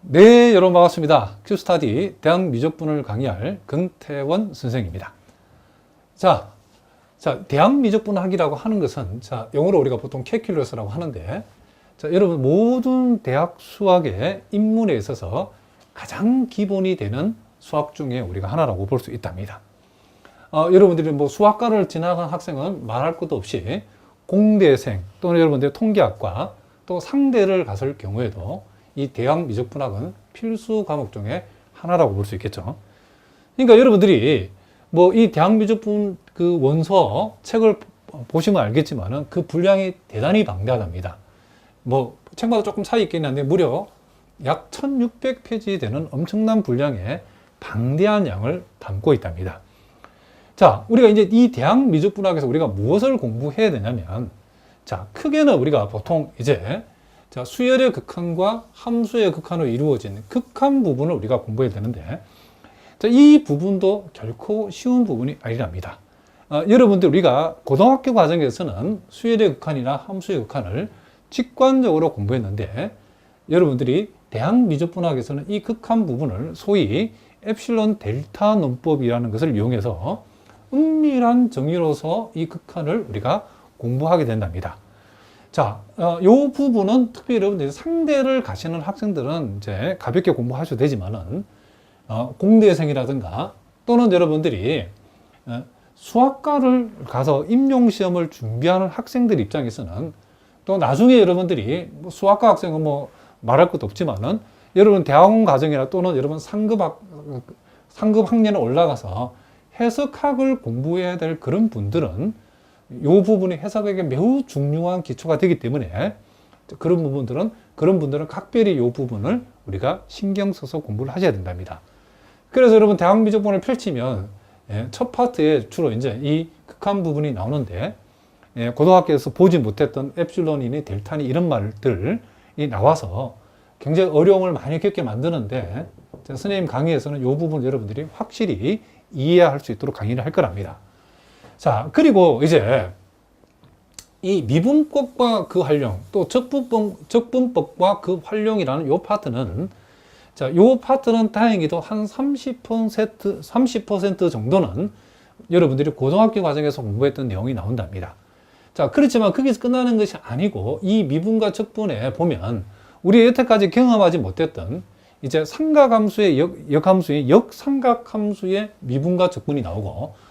네, 여러분 반갑습니다. 큐스타디 대학 미적분을 강의할 금태원 선생입니다. 자, 대학 미적분학이라고 하는 것은, 영어로 우리가 보통 calculus라고 하는데, 여러분 모든 대학 수학의 입문에 있어서 가장 기본이 되는 수학 중에 우리가 하나라고 볼 수 있답니다. 여러분들이 뭐 수학과를 지나간 학생은 말할 것도 없이 공대생 또는 여러분들 통계학과 또 상대를 갔을 경우에도 이 대학 미적분학은 필수 과목 중에 하나라고 볼 수 있겠죠. 그러니까 여러분들이 뭐 이 대학 미적분 그 원서 책을 보시면 알겠지만은 그 분량이 대단히 방대하답니다. 뭐 책마다 조금 차이 있긴 한데 무려 약 1600페이지 되는 엄청난 분량의 방대한 양을 담고 있답니다. 자, 우리가 이제 이 대학 미적분학에서 우리가 무엇을 공부해야 되냐면, 크게는 우리가 보통 이제 수열의 극한과 함수의 극한으로 이루어진 극한 부분을 우리가 공부해야 되는데, 이 부분도 결코 쉬운 부분이 아니랍니다. 여러분들 우리가 고등학교 과정에서는 수열의 극한이나 함수의 극한을 직관적으로 공부했는데, 여러분들이 대학 미적분학에서는 이 극한 부분을 소위 엡실론 델타 논법이라는 것을 이용해서 은밀한 정의로서 이 극한을 우리가 공부하게 된답니다. 요 부분은 특별히 여러분들이 상대를 가시는 학생들은 이제 가볍게 공부하셔도 되지만은, 공대생이라든가 또는 여러분들이 수학과를 가서 임용시험을 준비하는 학생들 입장에서는 또 나중에 여러분들이 뭐 수학과 학생은 뭐 말할 것도 없지만은 여러분 대학원 과정이나 또는 여러분 상급 학년에 올라가서 해석학을 공부해야 될 그런 분들은 이 부분이 해석에게 매우 중요한 기초가 되기 때문에 그런 분들은 각별히 이 부분을 우리가 신경 써서 공부를 하셔야 된답니다. 그래서 여러분 대학 미적분을 펼치면 첫 파트에 주로 이제 이 극한 부분이 나오는데, 고등학교에서 보지 못했던 엡실론이니 델타니 이런 말들이 나와서 굉장히 어려움을 많이 겪게 만드는데, 선생님 강의에서는 이 부분을 여러분들이 확실히 이해할 수 있도록 강의를 할 거랍니다. 그리고 이제 이 미분법과 그 활용, 또 적분법과 그 활용이라는 요 파트는, 요 파트는 다행히도 한 30% 정도는 여러분들이 고등학교 과정에서 공부했던 내용이 나온답니다. 그렇지만 거기서 끝나는 것이 아니고, 이 미분과 적분에 보면 우리 여태까지 경험하지 못했던 이제 삼각함수의 역함수의 역삼각함수의 미분과 적분이 나오고,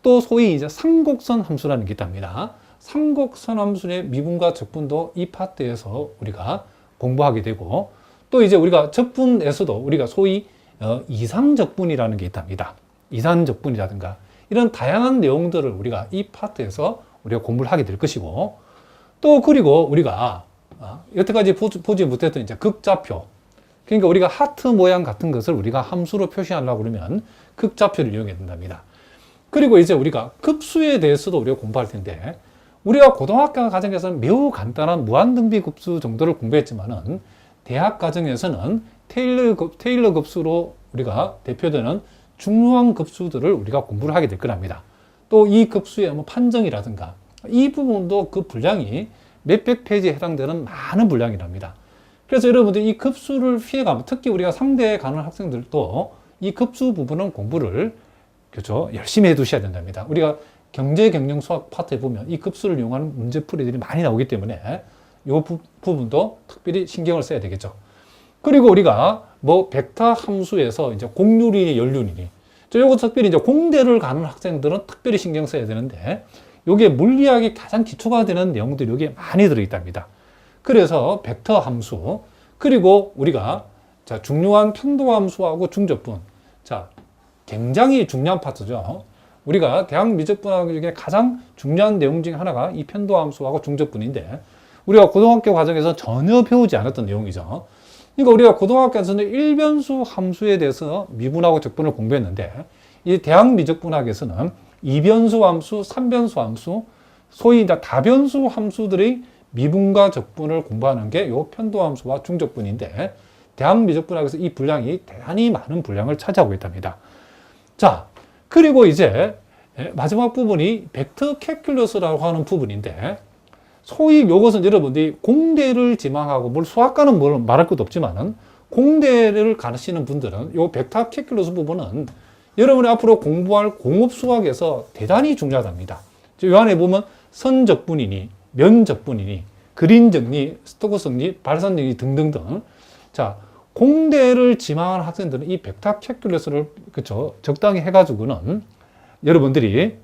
또 소위 이제 삼곡선 함수라는 게 있답니다. 삼곡선 함수의 미분과 적분도 이 파트에서 우리가 공부하게 되고, 또 이제 우리가 적분에서도 우리가 소위 이상적분이라는 게 있답니다. 이산적분이라든가 이런 다양한 내용들을 우리가 이 파트에서 우리가 공부를 하게 될 것이고, 또 그리고 우리가 여태까지 보지 못했던 이제 극좌표, 그러니까 우리가 하트 모양 같은 것을 우리가 함수로 표시하려고 그러면 극좌표를 이용해야 된답니다. 그리고 이제 우리가 급수에 대해서도 우리가 공부할 텐데, 우리가 고등학교 과정에서는 매우 간단한 무한등비 급수 정도를 공부했지만은 대학 과정에서는 테일러 급수로 우리가 대표되는 중요한 급수들을 우리가 공부를 하게 될 거랍니다. 또 이 급수의 뭐 판정이라든가 이 부분도 그 분량이 몇백 페이지에 해당되는 많은 분량이랍니다. 그래서 여러분들이 이 급수를 피해가면, 특히 우리가 상대에 가는 학생들도 이 급수 부분은 공부를 열심히 해 두셔야 된답니다. 우리가 경제 경영 수학 파트에 보면 이 급수를 이용하는 문제풀이들이 많이 나오기 때문에 이 부분도 특별히 신경을 써야 되겠죠. 그리고 우리가 뭐 벡터 함수에서 이제 공률이니 연륜이니, 요거 특별히 이제 공대를 가는 학생들은 특별히 신경 써야 되는데, 요게 물리학의 가장 기초가 되는 내용들이 여기에 많이 들어있답니다. 그래서 벡터 함수, 그리고 우리가 중요한 편도 함수하고 중적분, 굉장히 중요한 파트죠. 우리가 대학 미적분학 중에 가장 중요한 내용 중에 하나가 이 편도 함수하고 중적분인데, 우리가 고등학교 과정에서 전혀 배우지 않았던 내용이죠. 그러니까 우리가 고등학교에서는 일변수 함수에 대해서 미분하고 적분을 공부했는데, 이 대학 미적분학에서는 이변수 함수, 삼변수 함수, 소위 다변수 함수들의 미분과 적분을 공부하는 게 이 편도 함수와 중적분인데, 대학 미적분학에서 이 분량이 대단히 많은 분량을 차지하고 있답니다. 그리고 이제 마지막 부분이 벡터 캘큘러스라고 하는 부분인데, 소위 이것은 여러분들이 공대를 지망하고, 뭘 수학과는 뭘 말할 것도 없지만은 공대를 가시는 분들은 요 벡터 캘큘러스 부분은 여러분이 앞으로 공부할 공업 수학에서 대단히 중요하답니다. 요 안에 보면 선적분이니, 면적분이니, 그린 정리, 스토크 정리, 발산 정리 등등등. 자, 공대를 지망하는 학생들은 이 벡터 캘큘러스를 그쵸 적당히 해가지고는 여러분들이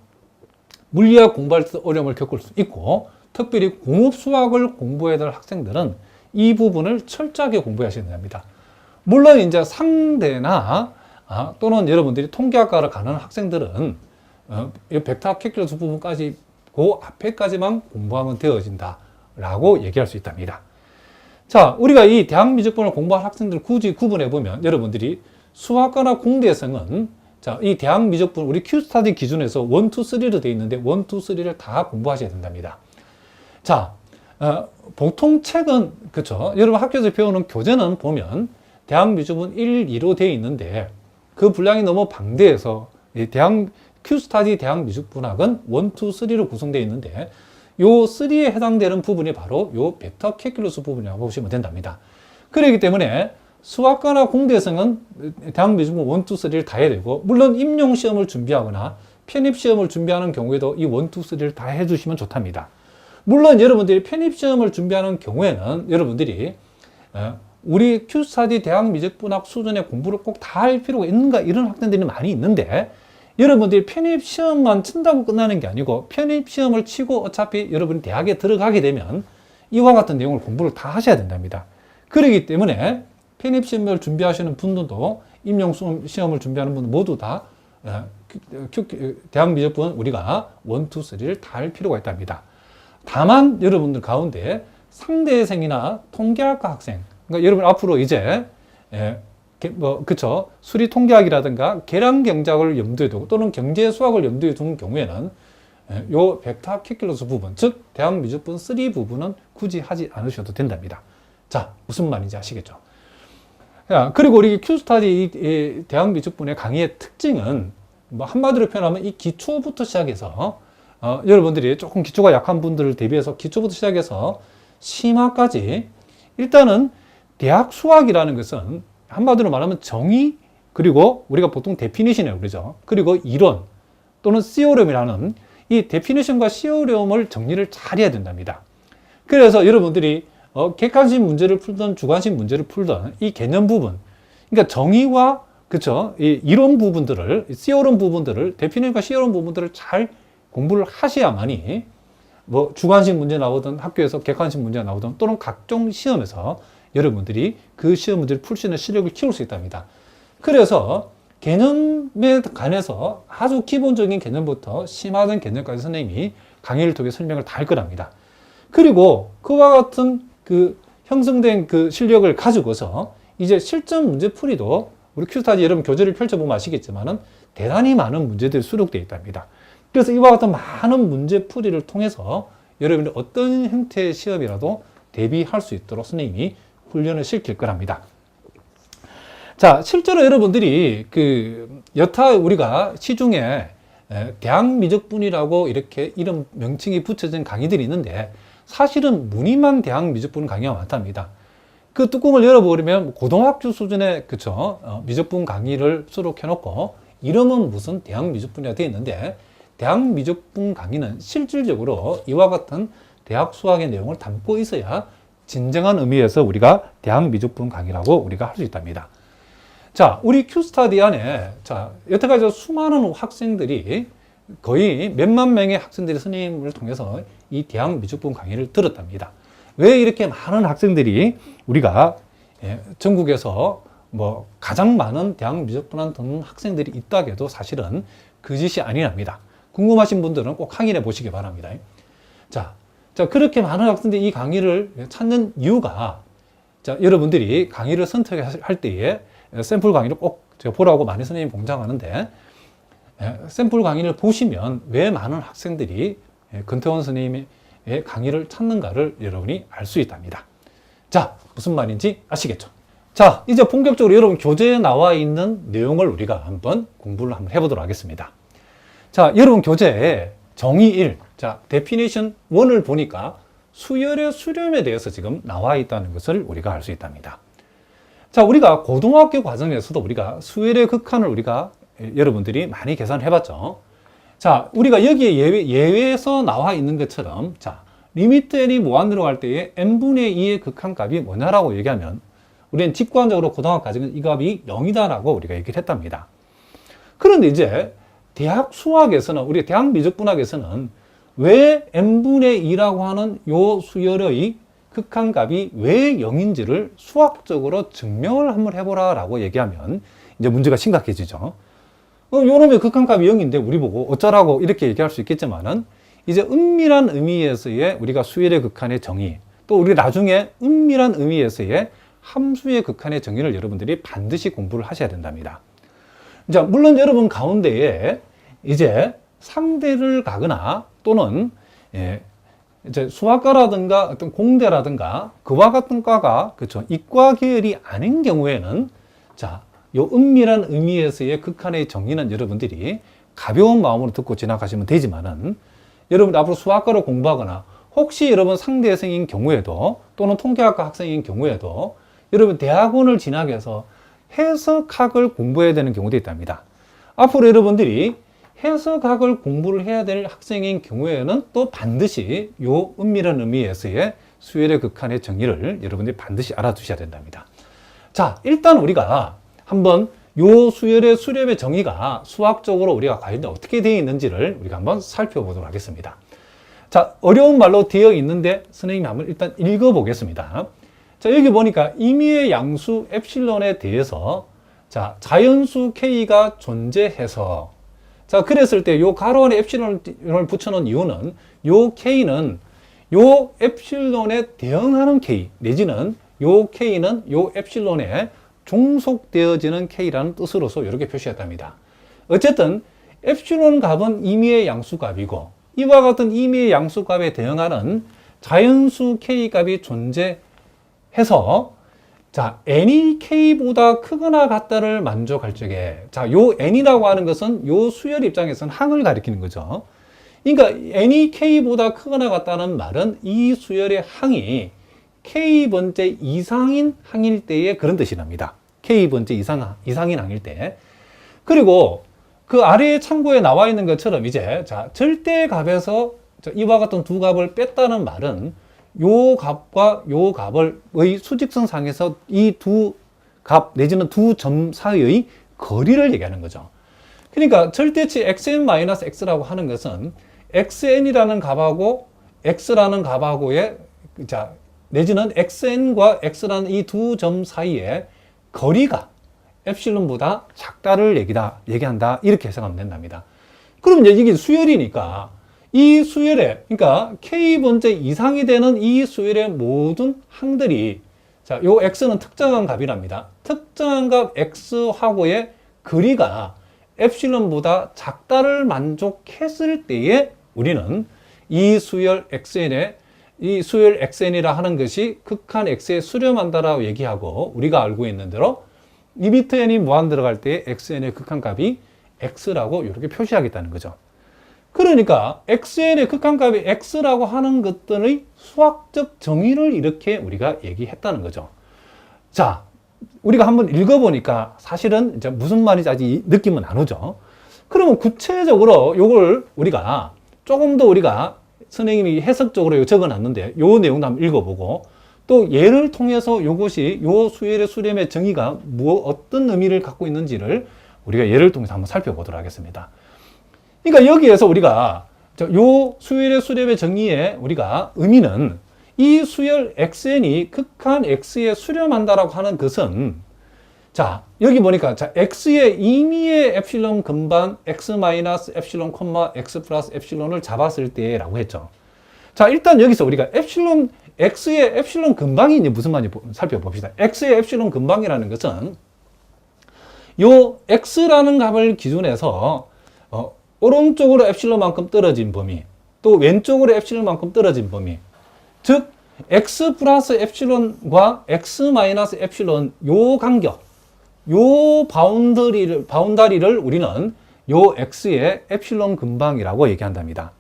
물리학 공부할 때 어려움을 겪을 수 있고, 특별히 공업 수학을 공부해야 될 학생들은 이 부분을 철저하게 공부하셔야 됩니다. 물론 이제 상대나 또는 여러분들이 통계학과를 가는 학생들은 이 벡터 캘큘러스 부분까지 그 앞에까지만 공부하면 되어진다라고 얘기할 수 있답니다. 자, 우리가 이 대학미적분을 공부할 학생들을 굳이 구분해 보면 여러분들이 수학과나 공대생은 자, 이 대학미적분 우리 Q스타디 기준에서 1, 2, 3로 되어 있는데 1, 2, 3를 다 공부하셔야 된답니다. 자, 보통 책은 그렇죠. 여러분 학교에서 배우는 교재는 보면 대학미적분 1, 2로 되어 있는데 그 분량이 너무 방대해서 이 Q스타디 대학미적분학은 1, 2, 3로 구성되어 있는데 요 3에 해당되는 부분이 바로 요 벡터 캘큘러스 부분이라고 보시면 된답니다. 그렇기 때문에 수학과나 공대생은 대학미적분 1, 2, 3를 다 해야 되고, 물론 임용시험을 준비하거나 편입시험을 준비하는 경우에도 이 1, 2, 3를 다 해주시면 좋답니다. 물론 여러분들이 편입시험을 준비하는 경우에는 여러분들이 우리 Q스타디 대학미적분학 수준의 공부를 꼭 다 할 필요가 있는가 이런 학생들이 많이 있는데, 여러분들이 편입시험만 친다고 끝나는 게 아니고 편입시험을 치고 어차피 여러분이 대학에 들어가게 되면 이와 같은 내용을 공부를 다 하셔야 된답니다. 그렇기 때문에 편입시험을 준비하시는 분들도 임용시험을 준비하는 분들 모두 다 대학미적분 우리가 1, 2, 3를 다 할 필요가 있답니다. 다만 여러분들 가운데 상대생이나 통계학과 학생, 그러니까 여러분 앞으로 이제 그쵸 수리 통계학이라든가 계량 경작을 염두에 두고 또는 경제 수학을 염두에 두는 경우에는 요 벡터 캘큘러스 부분, 즉 대학미적분 3 부분은 굳이 하지 않으셔도 된답니다. 자, 무슨 말인지 아시겠죠? 그리고 우리 Q스타디 대학미적분의 강의의 특징은 뭐 한마디로 표현하면 이 기초부터 시작해서 여러분들이 조금 기초가 약한 분들을 대비해서 기초부터 시작해서 심화까지 일단은 대학 수학이라는 것은 한마디로 말하면 정의, 그리고 우리가 보통 데피니션이라고 그러죠. 그리고 이론 또는 시오렘이라는 이 데피니션과 시오렘을 정리를 잘 해야 된답니다. 그래서 여러분들이 객관식 문제를 풀던 주관식 문제를 풀던 이 개념 부분, 그러니까 정의와 그쵸 이 이론 부분들을 시오렘 부분들을 데피니션과 시오렘 부분들을 잘 공부를 하셔야만이 뭐 주관식 문제 나오든 학교에서 객관식 문제가 나오든 또는 각종 시험에서 여러분들이 그 시험 문제를 풀 수 있는 실력을 키울 수 있답니다. 그래서 개념에 관해서 아주 기본적인 개념부터 심화된 개념까지 선생님이 강의를 통해 설명을 다 할 거랍니다. 그리고 그와 같은 그 형성된 그 실력을 가지고서 이제 실전 문제 풀이도 우리 Q스타디 여러분 교재를 펼쳐보면 아시겠지만은 대단히 많은 문제들이 수록되어 있답니다. 그래서 이와 같은 많은 문제 풀이를 통해서 여러분이 어떤 형태의 시험이라도 대비할 수 있도록 선생님이 훈련을 시킬 거랍니다. 자, 실제로 여러분들이 여타 우리가 시중에 대학미적분이라고 이렇게 이름 명칭이 붙여진 강의들이 있는데 사실은 무늬만 대학미적분 강의가 많답니다. 그 뚜껑을 열어버리면 고등학교 수준의 그쵸 미적분 강의를 수록해 놓고 이름은 무슨 대학미적분이라 되어 있는데, 대학미적분 강의는 실질적으로 이와 같은 대학 수학의 내용을 담고 있어야 진정한 의미에서 우리가 대학미적분 강의라고 우리가 할 수 있답니다. 자, 우리 Q스타디 안에 자 여태까지 수많은 학생들이 거의 몇만 명의 학생들이 선생님을 통해서 이 대학미적분 강의를 들었답니다. 왜 이렇게 많은 학생들이 우리가 전국에서 뭐 가장 많은 대학미적분을 듣는 학생들이 있다고 해도 사실은 거짓이 아니랍니다. 궁금하신 분들은 꼭 확인해 보시기 바랍니다. 자, 그렇게 많은 학생들이 이 강의를 찾는 이유가, 자, 여러분들이 강의를 선택할 때에 샘플 강의를 꼭 제가 보라고 많이 선생님이 공장하는데, 샘플 강의를 보시면 왜 많은 학생들이 근태원 선생님의 강의를 찾는가를 여러분이 알 수 있답니다. 자, 무슨 말인지 아시겠죠? 자, 이제 본격적으로 여러분 교재에 나와 있는 내용을 우리가 한번 공부를 한번 해보도록 하겠습니다. 자, 여러분 교재에 정의 1, 자, 데피니션 1을 보니까 수열의 수렴에 대해서 지금 나와 있다는 것을 우리가 알 수 있답니다. 자, 우리가 고등학교 과정에서도 우리가 수열의 극한을 우리가 여러분들이 많이 계산을 해봤죠. 자, 우리가 여기에 예외에서 나와 있는 것처럼, 자, 리미트 n이 무한대로 갈 때에 n분의 2의 극한값이 뭐냐라고 얘기하면, 우리는 직관적으로 고등학교 과정은 이 값이 0이다라고 우리가 얘기를 했답니다. 그런데 이제 대학 수학에서는, 우리 대학 미적분학에서는 왜 n분의 2라고 하는 요 수열의 극한값이 왜 0인지를 수학적으로 증명을 한번 해보라 라고 얘기하면 이제 문제가 심각해지죠. 요놈의 극한값이 0인데 우리 보고 어쩌라고 이렇게 얘기할 수 있겠지만은, 이제 은밀한 의미에서의 우리가 수열의 극한의 정의, 또 우리 나중에 은밀한 의미에서의 함수의 극한의 정의를 여러분들이 반드시 공부를 하셔야 된답니다. 자, 물론 여러분 가운데에 이제 상대를 가거나 또는 이제 수학과라든가 어떤 공대라든가 그와 같은 과가, 그렇죠, 이과 계열이 아닌 경우에는, 자, 요 은밀한 의미에서의 극한의 정의는 여러분들이 가벼운 마음으로 듣고 지나가시면 되지만은, 여러분 앞으로 수학과를 공부하거나 혹시 여러분 상대생인 경우에도 또는 통계학과 학생인 경우에도 여러분 대학원을 진학해서 해석학을 공부해야 되는 경우도 있답니다. 앞으로 여러분들이 해석학을 공부를 해야 될 학생인 경우에는 또 반드시 요 은밀한 의미에서의 수열의 극한의 정의를 여러분들이 반드시 알아두셔야 된답니다. 자, 일단 우리가 한번 요 수열의 수렴의 정의가 수학적으로 우리가 과연 어떻게 되어 있는지를 우리가 한번 살펴보도록 하겠습니다. 자, 어려운 말로 되어 있는데 선생님이 한번 일단 읽어보겠습니다. 자, 여기 보니까 임의의 양수 엡실론에 대해서, 자, 자연수 K가 존재해서, 자, 그랬을 때 요 가로 안에 엡실론을 붙여놓은 이유는 요 K는 요 엡실론에 대응하는 K, 내지는 요 K는 요 엡실론에 종속되어지는 K라는 뜻으로서 이렇게 표시했답니다. 어쨌든 엡실론 값은 임의의 양수값이고, 이와 같은 임의의 양수값에 대응하는 자연수 K 값이 존재해서, 자, n이 k보다 크거나 같다를 만족할 적에, 자, 요 n이라고 하는 것은 요 수열 입장에서는 항을 가리키는 거죠. 그러니까 n이 k보다 크거나 같다는 말은 이 수열의 항이 k번째 이상인 항일 때의 그런 뜻이랍니다. k번째 이상인 항일 때. 그리고 그 아래에 참고에 나와 있는 것처럼 이제, 자, 절대값에서 이와 같은 두 값을 뺐다는 말은 요 값과 요 값의 수직선상에서 이 두 값 내지는 두 점 사이의 거리를 얘기하는 거죠. 그러니까 절대치 xn-x라고 하는 것은 xn이라는 값하고 x라는 값하고의, 자, 내지는 xn과 x라는 이 두 점 사이의 거리가 엡실론보다 작다를 얘기한다. 이렇게 해석하면 된답니다. 그럼 이제 이게 수열이니까 이 수열의, 그러니까 k번째 이상이 되는 이 수열의 모든 항들이, 자, 요 x는 특정한 값이랍니다. 특정한 값 x하고의 거리가 엡실론보다 작다를 만족했을 때에 우리는 이 수열 xn이라 하는 것이 극한 x에 수렴한다라고 얘기하고, 우리가 알고 있는 대로 리미트 n이 무한 들어갈 때 xn의 극한값이 x라고 이렇게 표시하겠다는 거죠. 그러니까 xn의 극한값이 x라고 하는 것들의 수학적 정의를 이렇게 우리가 얘기했다는 거죠. 자, 우리가 한번 읽어보니까 사실은 이제 무슨 말인지 아직 느낌은 안 오죠. 그러면 구체적으로 요걸 우리가 조금 더 우리가 선생님이 해석적으로 적어놨는데 요 내용도 한번 읽어보고, 또 예를 통해서 요것이 요 수열의 수렴의 정의가 어떤 의미를 갖고 있는지를 우리가 예를 통해서 한번 살펴보도록 하겠습니다. 그러니까 여기에서 우리가 요 수열의 수렴의 정의의 우리가 의미는, 이 수열 xn이 극한 x에 수렴한다라고 하는 것은, 자, 여기 보니까, 자, x의 임의의 엡실론 근반 x 마이너스 엡실론 콤마 x 플러스 엡실론을 잡았을 때라고 했죠. 자, 일단 여기서 우리가 x의 엡실론 근방이 이제 무슨 말인지 살펴봅시다. x의 엡실론 근방이라는 것은 요 x라는 값을 기준해서 오른쪽으로 엡실론만큼 떨어진 범위, 또 왼쪽으로 엡실론만큼 떨어진 범위, 즉 x 플러스 엡실론과 x 마이너스 엡실론 요 간격, 요 바운다리를 우리는 요 x의 엡실론 근방이라고 얘기한답니다.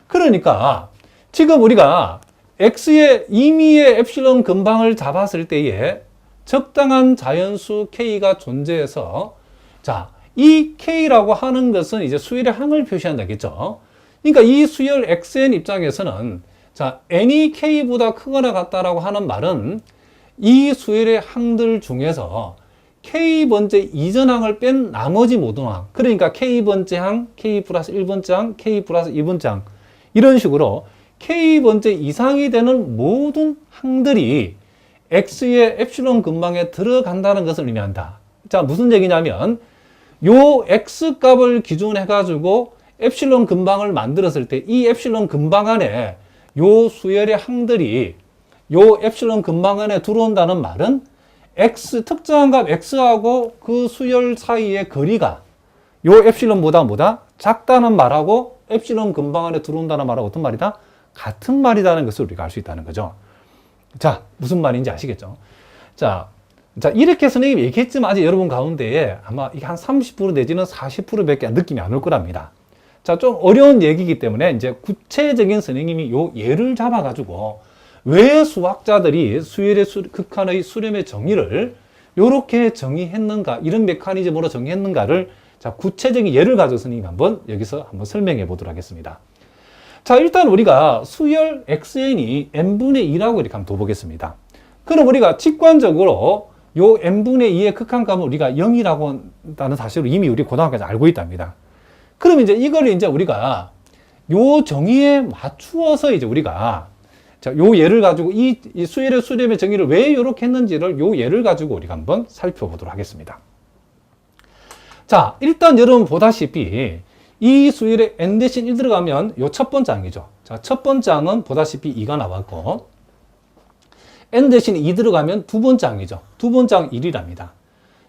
그러니까 지금 우리가 x의 임의의 엡실론 근방을 잡았을 때에, 적당한 자연수 K가 존재해서, 자, 이 K라고 하는 것은 이제 수열의 항을 표시한다겠죠. 그러니까 이 수열 XN 입장에서는, 자, N이 K보다 크거나 같다라고 하는 말은 이 수열의 항들 중에서 K번째 이전항을 뺀 나머지 모든 항, 그러니까 K번째 항, K 플러스 1번째 항, K 플러스 2번째 항, 이런 식으로 K번째 이상이 되는 모든 항들이 X의 엡실론 근방에 들어간다는 것을 의미한다. 자, 무슨 얘기냐면 요 X 값을 기준으로 해가지고 엡실론 근방을 만들었을 때 이 엡실론 근방 안에 요 수열의 항들이 요 엡실론 근방 안에 들어온다는 말은 X, 특정한 값 X하고 그 수열 사이의 거리가 요 엡실론보다 뭐다? 작다는 말하고 엡실론 근방 안에 들어온다는 말하고 어떤 말이다? 같은 말이라는 것을 우리가 알 수 있다는 거죠. 자, 무슨 말인지 아시겠죠? 자, 이렇게 선생님이 얘기했지만 아직 여러분 가운데에 아마 이게 한 30% 내지는 40%밖에 느낌이 안 올 거랍니다. 자, 좀 어려운 얘기이기 때문에 이제 구체적인 선생님이 요 예를 잡아가지고 왜 수학자들이 수열의 극한의 수렴의 정의를 이렇게 정의했는가, 이런 메커니즘으로 정의했는가를 자, 구체적인 예를 가져서 선생님이 여기서 한번 설명해 보도록 하겠습니다. 자, 일단 우리가 수열 xn이 n분의 2라고 이렇게 한번 둬보겠습니다. 그럼 우리가 직관적으로 요 n분의 2의 극한값은 우리가 0이라고 한다는 사실을 이미 우리 고등학교에서 알고 있답니다. 그럼 이제 이걸 이제 우리가 요 정의에 맞추어서 이제 우리가 자, 요 예를 가지고 이 수열의 수렴의 정의를 왜 이렇게 했는지를 요 예를 가지고 우리가 한번 살펴보도록 하겠습니다. 자, 일단 여러분 보다시피 이 수열에 n 대신 1 들어가면 요 첫 번째 항이죠. 자, 첫 번째 항은 보다시피 2가 나왔고, n 대신 2 들어가면 두 번째 항이죠. 두 번째 항 1이랍니다.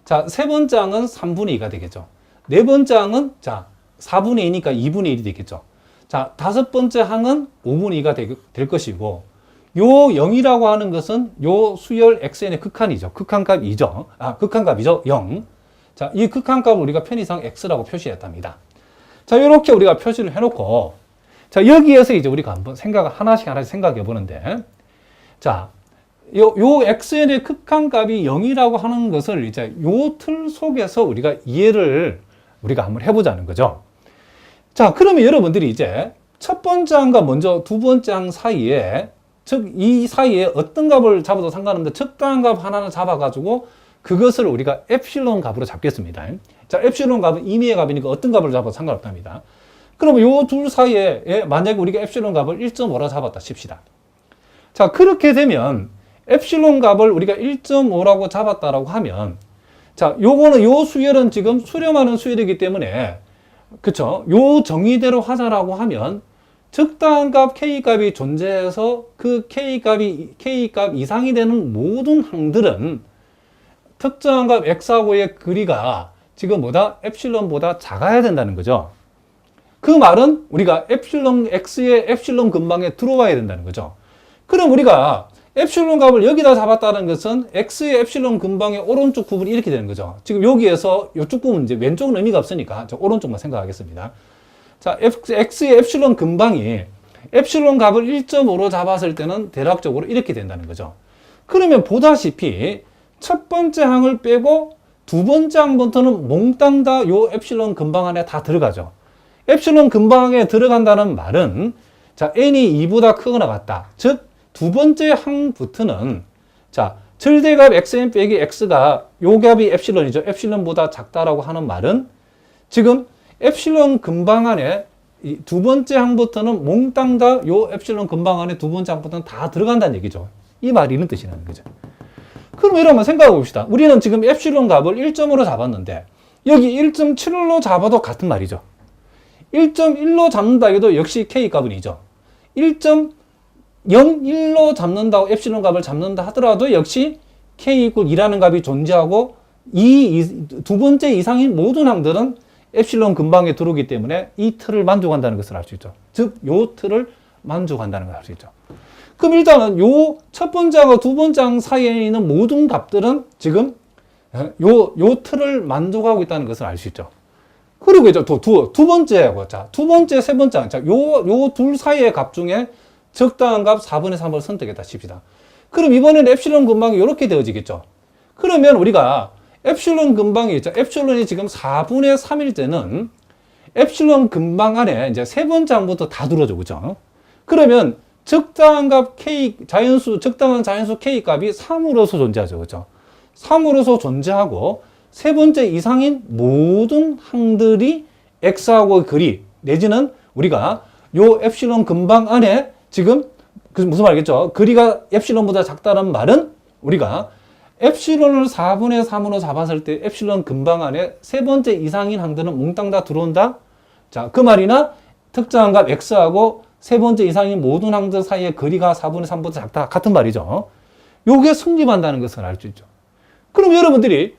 자, 세 번째 항은 3분의 2가 되겠죠. 네 번째 항은 자, 4분의 2니까 2분의 1이 되겠죠. 자, 다섯 번째 항은 5분의 2가 될 것이고, 요 0이라고 하는 것은 요 수열 xn의 극한이죠. 극한값이죠. 극한값이죠. 0. 자, 이 극한값을 우리가 편의상 x라고 표시했답니다. 자, 이렇게 우리가 표시를 해놓고, 자, 여기에서 이제 우리가 한번 하나씩 생각해 보는데, 자, 요 xn의 극한값이 0이라고 하는 것을 이제 요 틀 속에서 우리가 이해를 우리가 한번 해보자는 거죠. 자, 그러면 여러분들이 이제 첫 번째 항과 먼저 두 번째 항 사이에, 즉, 이 사이에 어떤 값을 잡아도 상관없는데 적당한 값 하나를 잡아가지고 그것을 우리가 엡실론 값으로 잡겠습니다. 자, 엡실론 값은 임의의 값이니까 어떤 값을 잡아도 상관없답니다. 그러면 요 둘 사이에 만약에 우리가 엡실론 값을 1.5라 잡았다 칩시다. 자, 그렇게 되면 엡실론 값을 우리가 1.5라고 잡았다라고 하면, 자, 요거는 요 수열은 지금 수렴하는 수열이기 때문에, 그쵸? 요 정의대로 하자라고 하면 적당한 값 K값이 존재해서 그 K값 이상이 되는 모든 항들은 특정한 값 X하고의 거리가 지금 엡실론보다 작아야 된다는 거죠. 그 말은 우리가 X의 엡실론 근방에 들어와야 된다는 거죠. 그럼 우리가 엡실론 값을 여기다 잡았다는 것은 X의 엡실론 근방의 오른쪽 부분이 이렇게 되는 거죠. 지금 여기에서 이쪽 부분 이제 왼쪽은 의미가 없으니까 오른쪽만 생각하겠습니다. 자, X의 엡실론 근방이 엡실론 값을 1.5로 잡았을 때는 대략적으로 이렇게 된다는 거죠. 그러면 보다시피 첫 번째 항을 빼고 두 번째 항부터는 몽땅 다 요 엡실론 근방 안에 다 들어가죠. 엡실론 근방에 들어간다는 말은 자, n이 2보다 크거나 같다. 즉, 두 번째 항부터는 자, 절대값 xn 빼기 x가 요 값이 엡실론이죠. 엡실론보다 작다라고 하는 말은 지금 엡실론 근방 안에 이 두 번째 항부터는 몽땅 다 요 엡실론 근방 안에 두 번째 항부터는 다 들어간다는 얘기죠. 이 말이 이런 뜻이라는 거죠. 그럼 이러면 생각해 봅시다. 우리는 지금 엡실론 값을 1.5로 잡았는데 여기 1.7로 잡아도 같은 말이죠. 1.1로 잡는다 해도 역시 K 값은 2죠. 1.01로 잡는다고 엡실론 값을 잡는다 하더라도 역시 K 이퀄 2라는 값이 존재하고 이 두 번째 이상인 모든 항들은 엡실론 근방에 들어오기 때문에 이 틀을 만족한다는 것을 알 수 있죠. 즉, 요 틀을 만족한다는 걸 알 수 있죠. 그럼 일단은 요 첫 번째하고 두 번째 항 사이에 있는 모든 값들은 지금 요 틀을 만족하고 있다는 것을 알 수 있죠. 그리고 이제 두 번째하고, 자, 두 번째, 세 번째 항, 자, 요 둘 사이의 값 중에 적당한 값 4분의 3을 선택했다 칩시다. 그럼 이번에는 엡실론 근방이 이렇게 되어지겠죠. 그러면 우리가 엡실론 근방이 있죠. 엡실론이 지금 4분의 3일 때는 엡실론 근방 안에 이제 세 번째 항부터 다 들어오죠. 그죠? 그러면 적당한 값 K, 적당한 자연수 K 값이 3으로서 존재하죠. 그죠? 3으로서 존재하고 세 번째 이상인 모든 항들이 X하고 거리, 내지는 우리가 요 엡실론 근방 안에 지금 무슨 말이겠죠? 거리가 엡실론보다 작다는 말은 우리가 엡실론을 4분의 3으로 잡았을 때 엡실론 근방 안에 세 번째 이상인 항들은 몽땅 다 들어온다? 자, 그 말이나 특정한 값 X하고 세 번째 이상인 모든 항들 사이의 거리가 4분의 3보다 작다. 같은 말이죠. 요게 성립한다는 것을 알 수 있죠. 그럼 여러분들이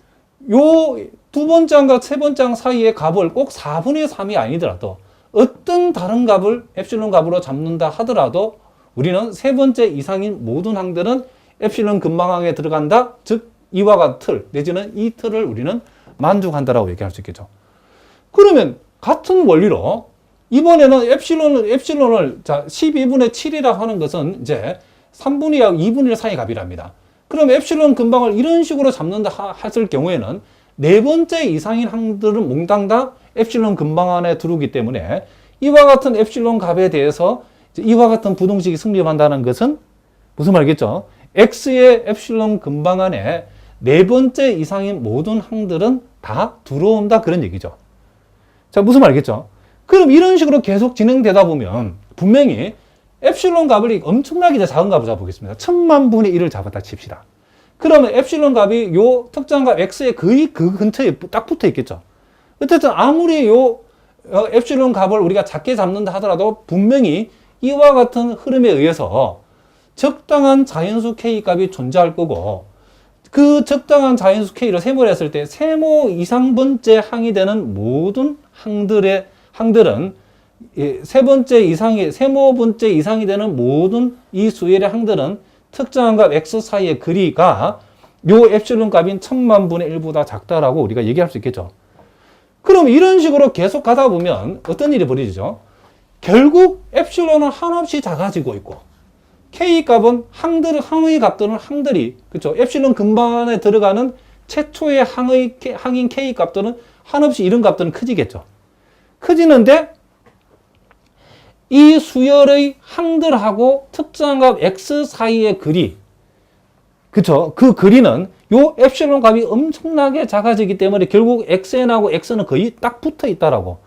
요 두 번째 항과 세 번째 항 사이의 값을 꼭 4분의 3이 아니더라도 어떤 다른 값을 엡실론 값으로 잡는다 하더라도 우리는 세 번째 이상인 모든 항들은 엡실론 근방항에 들어간다. 즉 이와 같은 틀 내지는 이 틀을 우리는 만족한다라고 얘기할 수 있겠죠. 그러면 같은 원리로 이번에는 엡실론을 자 12분의 7이라고 하는 것은 이제 3분의 2분의 1 사이 값이랍니다. 그럼 엡실론 근방을 이런 식으로 잡는다 했을 경우에는 네 번째 이상인 항들은 몽땅 다 엡실론 근방 안에 들어오기 때문에 이와 같은 엡실론 값에 대해서 이와 같은 부동식이 성립한다는 것은 무슨 말이겠죠? X의 엡실론 근방 안에 네 번째 이상인 모든 항들은 다 들어온다 그런 얘기죠. 자, 무슨 말이겠죠? 그럼 이런 식으로 계속 진행되다 보면 분명히 엡실론 값을 엄청나게 작은 값을 잡아보겠습니다. 1000만 분의 1을 잡았다 칩시다. 그러면 엡실론 값이 요 특정 값 X의 거의 그 근처에 딱 붙어 있겠죠. 어쨌든 아무리 요 엡실론 값을 우리가 작게 잡는다 하더라도 분명히 이와 같은 흐름에 의해서 적당한 자연수 K 값이 존재할 거고 그 적당한 자연수 K를 세모를 했을 때 세모 이상 번째 항이 되는 모든 항들은 세 번째 이상이 세모 번째 이상이 되는 모든 이 수열의 항들은 특정한 값 X 사이의 거리가 요 엡실론 값인 1000만 분의 1보다 작다라고 우리가 얘기할 수 있겠죠. 그럼 이런 식으로 계속 가다 보면 어떤 일이 벌어지죠? 결국 엡실론은 한없이 작아지고 있고 K 값은 항의 값들은 항들이 그렇죠. 엡실론 근방 안에 들어가는 최초의 항인 K 값들은 한없이 이런 값들은 커지겠죠. 커지는데 이 수열의 항들하고 특정한 값 X 사이의 거리, 그쵸? 그 거리는 요 엡실론 값이 엄청나게 작아지기 때문에 결국 XN하고 X는 거의 딱 붙어 있다라고.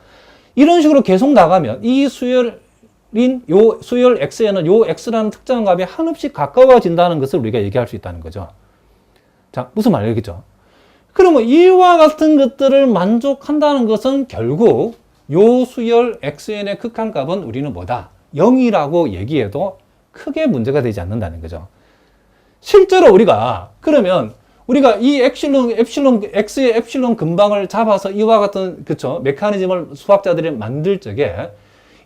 이런 식으로 계속 나가면 이 수열 X에는 요 X라는 특정한 값이 한없이 가까워진다는 것을 우리가 얘기할 수 있다는 거죠. 자, 무슨 말이겠죠? 그러면 이와 같은 것들을 만족한다는 것은 결국 요 수열 XN의 극한값은 우리는 뭐다? 0이라고 얘기해도 크게 문제가 되지 않는다는 거죠. 실제로 그러면 우리가 이 X의 엡실론 근방을 잡아서 이와 같은, 그쵸? 메커니즘을 수학자들이 만들 적에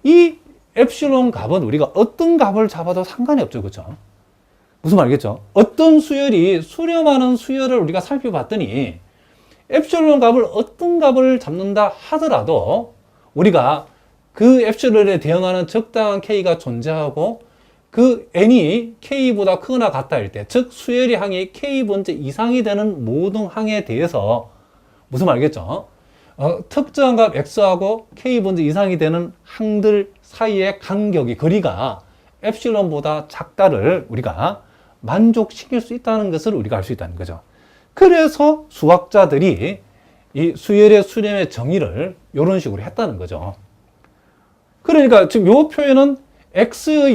이 엡실론 값은 우리가 어떤 값을 잡아도 상관이 없죠. 그쵸? 무슨 말이겠죠? 어떤 수렴하는 수열을 우리가 살펴봤더니 엡실론 값을 어떤 값을 잡는다 하더라도 우리가 그 엡실론에 대응하는 적당한 K가 존재하고 그 N이 K보다 크거나 같다 할 때, 즉 수열의 항이 K번째 이상이 되는 모든 항에 대해서 무슨 말이겠죠? 특정한 값 X하고 K번째 이상이 되는 항들 사이의 간격이, 거리가 엡실론보다 작다를 우리가 만족시킬 수 있다는 것을 우리가 알 수 있다는 거죠. 그래서 수학자들이 이 수열의 수렴의 정의를 이런 식으로 했다는 거죠. 그러니까 지금 이 표현은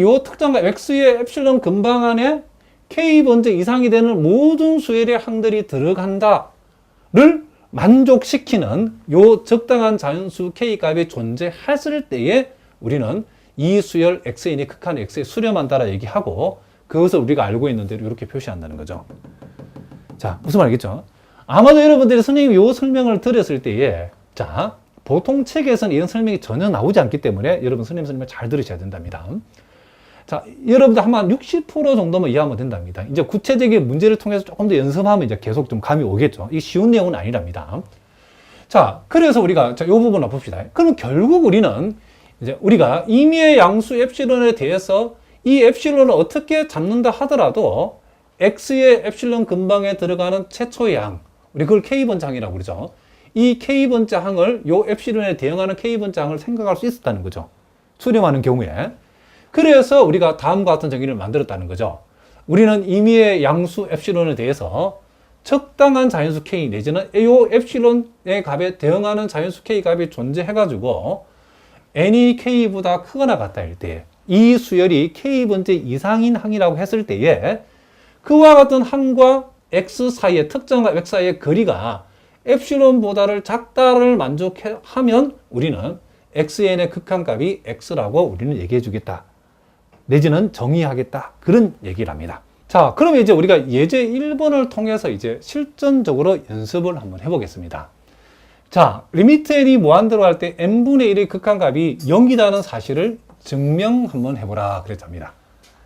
요 특정값 X의 엡실론 근방 안에 K번째 이상이 되는 모든 수열의 항들이 들어간다를 만족시키는 요 적당한 자연수 K 값이 존재했을 때에 우리는 이 수열 XN이 극한 X에 수렴한다라 얘기하고 그것을 우리가 알고 있는 대로 이렇게 표시한다는 거죠. 자, 무슨 말이겠죠? 아마도 여러분들이 선생님이 요 설명을 들었을 때에, 자, 보통 책에서는 이런 설명이 전혀 나오지 않기 때문에 여러분 선생님을 잘 들으셔야 된답니다. 자, 여러분들 한 60% 정도만 이해하면 된답니다. 이제 구체적인 문제를 통해서 조금 더 연습하면 이제 계속 좀 감이 오겠죠. 이게 쉬운 내용은 아니랍니다. 자, 그래서 우리가, 자, 요 부분을 봅시다. 그럼 결국 우리는 이제 우리가 임의의 양수 엡실론에 대해서 이 엡실론을 어떻게 잡는다 하더라도 x의 엡실론 근방에 들어가는 최초의 항, 우리 그걸 k번째 항이라고 그러죠. 이 k번째 항을 요 엡실론에 대응하는 k번째 항을 생각할 수 있었다는 거죠. 수렴하는 경우에. 그래서 우리가 다음과 같은 정의를 만들었다는 거죠. 우리는 임의의 양수 엡실론에 대해서 적당한 자연수 k 내지는 요 엡실론의 값에 대응하는 자연수 k 값이 존재해가지고 n이 k보다 크거나 같다일 때 이 수열이 k번째 이상인 항이라고 했을 때에 그와 같은 항과 x 사이의 특정과 x 사이의 거리가 엡실론보다를 작다를 만족하면 우리는 xn의 극한값이 x라고 우리는 얘기해 주겠다. 내지는 정의하겠다. 그런 얘기를 합니다. 자, 그러면 이제 우리가 예제 1번을 통해서 이제 실전적으로 연습을 한번 해보겠습니다. 자, 리미트 n이 무한대로 할 때 n분의 1의 극한값이 0이라는 사실을 증명 한번 해보라 그랬답니다.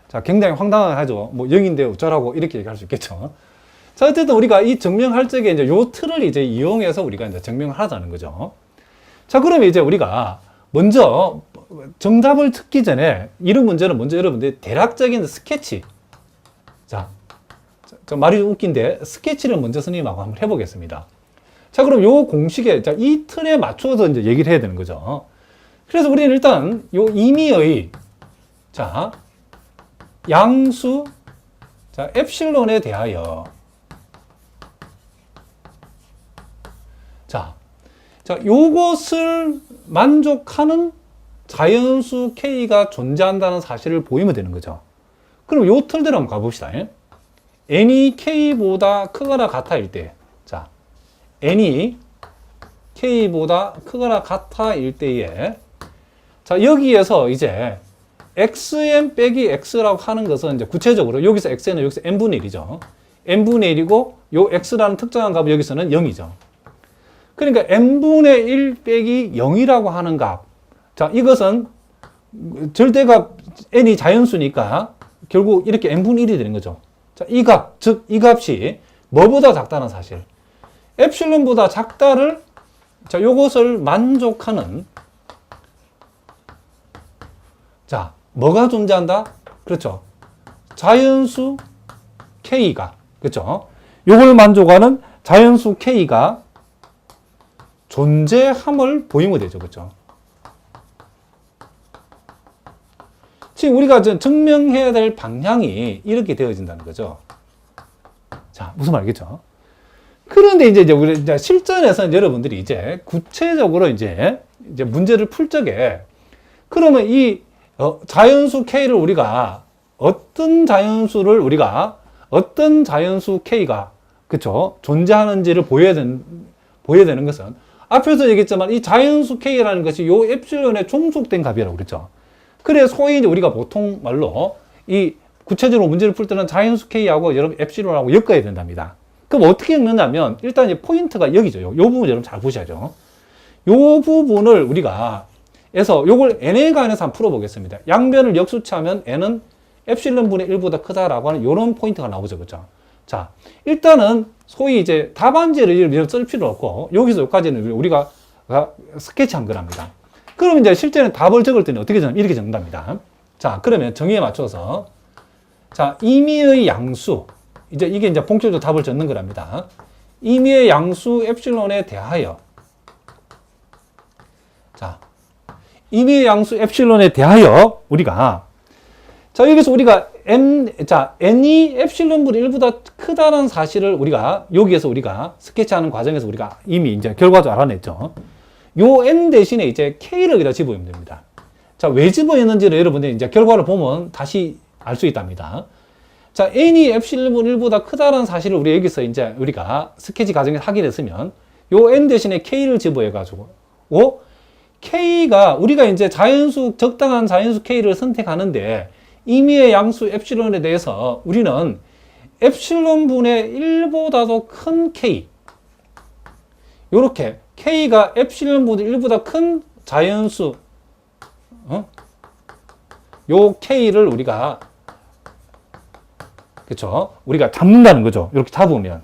자, 굉장히 황당하죠. 뭐 0인데 어쩌라고 이렇게 얘기할 수 있겠죠. 자, 어쨌든 우리가 이 증명할 적에 이제 요 틀을 이제 이용해서 우리가 이제 증명을 하자는 거죠. 자, 그러면 이제 우리가 먼저 정답을 듣기 전에 이런 문제는 먼저 여러분들 대략적인 스케치. 자, 말이 좀 웃긴데 스케치를 먼저 선생님하고 한번 해보겠습니다. 자, 그럼 요 공식에, 자, 이 틀에 맞춰서 이제 얘기를 해야 되는 거죠. 그래서 우리는 일단 요 임의의, 자, 양수, 자, 엡실론에 대하여, 자, 요것을 만족하는 자연수 K가 존재한다는 사실을 보이면 되는 거죠. 그럼 요 틀대로 한번 가봅시다. n이 K보다 크거나 같아일 때, 자, n이 K보다 크거나 같아일 때에, 자, 여기에서 이제 xn 빼기 x라고 하는 것은 이제 구체적으로 여기서 xn은 여기서 n분의 1이죠. n분의 1이고 요 x라는 특정한 값은 여기서는 0이죠. 그러니까 n분의 1 빼기 0이라고 하는 값. 자, 이것은 절대값 n이 자연수니까 결국 이렇게 n분의 1이 되는 거죠. 자, 이 값, 즉 이 값이 뭐보다 작다는 사실. 엡실론보다 작다를, 자, 요것을 만족하는, 자, 뭐가 존재한다? 그렇죠. 자연수 K가, 그렇죠. 요걸 만족하는 자연수 K가 존재함을 보이면 되죠. 그렇죠. 지금 우리가 증명해야 될 방향이 이렇게 되어진다는 거죠. 자, 무슨 말이겠죠? 그런데 이제 우리 이제 실전에서는 여러분들이 이제 구체적으로 이제 문제를 풀 적에 그러면 이 자연수 K를 우리가 어떤 자연수 K가 그쵸 존재하는지를 보여야 되는 것은 앞에서 얘기했지만 이 자연수 K라는 것이 요 엡실론에 종속된 값이라고 그랬죠. 그래 소위 이제 우리가 보통 말로 이 구체적으로 문제를 풀 때는 자연수 K하고 여러분 엡실론하고 엮어야 된답니다. 그럼 어떻게 엮느냐면 일단 이제 포인트가 여기죠. 요 부분 여러분 잘 보셔야죠. 요 부분을 우리가 해서 요걸 n에 관해서 한번 풀어보겠습니다. 양변을 역수치하면 n은 엡실론 분의 1보다 크다라고 하는 요런 포인트가 나오죠. 그죠? 자, 일단은 소위 이제 답안지를 쓸 필요 없고 여기서 여기까지는 우리가 스케치한 거랍니다. 그럼 이제 실제는 답을 적을 때는 어떻게 적냐면 이렇게 적는답니다. 자, 그러면 정의에 맞춰서 자, 임의의 양수 이제 이게 이제 본격적으로 답을 적는 거랍니다. 임의의 양수 엡실론에 대하여 자, 임의의 양수 엡실론에 대하여 우리가 자, 여기서 우리가 n이 엡실론분의 1보다 크다는 사실을 우리가 여기에서 우리가 스케치하는 과정에서 우리가 이미 이제 결과도 알아냈죠. 요 n 대신에 이제 k를 여기다 집어넣으면 됩니다. 자, 왜 집어넣는지를 여러분들이 이제 결과를 보면 다시 알 수 있답니다. 자, n이 엡실론분의 1보다 크다는 사실을 우리 여기서 이제 우리가 스케치 과정에서 확인했으면 요 n 대신에 k를 집어해가지고 K가 우리가 이제 적당한 자연수 K를 선택하는데 임의의 양수 엡실론에 대해서 우리는 엡실론 분의 1보다도 큰 K 요렇게 K가 엡실론 분의 1보다 큰 자연수 요 K를 우리가 그쵸 우리가 잡는다는 거죠. 이렇게 잡으면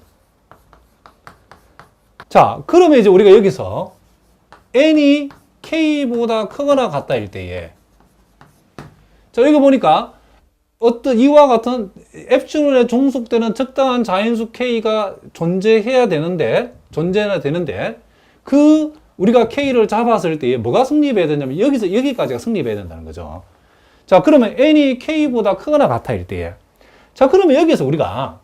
자 그러면 이제 우리가 여기서 n이 K보다 크거나 같다일 때에 자 여기 보니까 어떤 이와 같은 엡실론에 종속되는 적당한 자연수 K가 존재해야 되는데, 그 우리가 K를 잡았을 때 뭐가 성립해야 되냐면 여기서 여기까지가 성립해야 된다는 거죠. 자, 그러면 n이 K보다 크거나 같아일 때에, 자, 그러면 여기서 우리가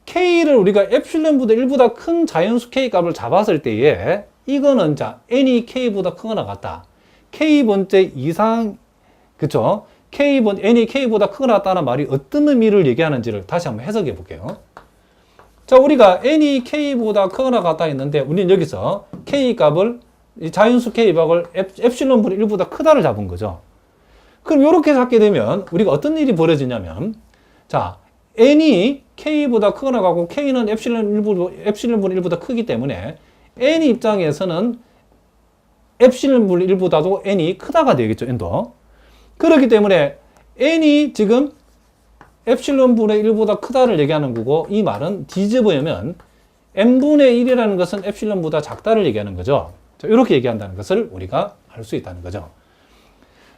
K를 우리가 엡실론보다 1보다 큰 자연수 K 값을 잡았을 때에 이거는 자, n이 K보다 크거나 같다. K번째 이상, 그쵸? n이 K보다 크거나 같다는 말이 어떤 의미를 얘기하는지를 다시 한번 해석해 볼게요. 자, 우리가 n이 K보다 크거나 같다 했는데, 우리는 여기서 K 값을, 자연수 K 값을 엡실론분의 1보다 크다를 잡은 거죠. 그럼 이렇게 잡게 되면, 우리가 어떤 일이 벌어지냐면, 자, n이 K보다 크거나 같고, K는 엡실론분의 1보다 크기 때문에, n 입장에서는 엡실론분의 1보다도 n이 크다가 되겠죠, n도. 그렇기 때문에 n이 지금 엡실론분의 1보다 크다를 얘기하는 거고, 이 말은 뒤집으면 n분의 1이라는 것은 엡실론보다 작다를 얘기하는 거죠. 자, 이렇게 얘기한다는 것을 우리가 알 수 있다는 거죠.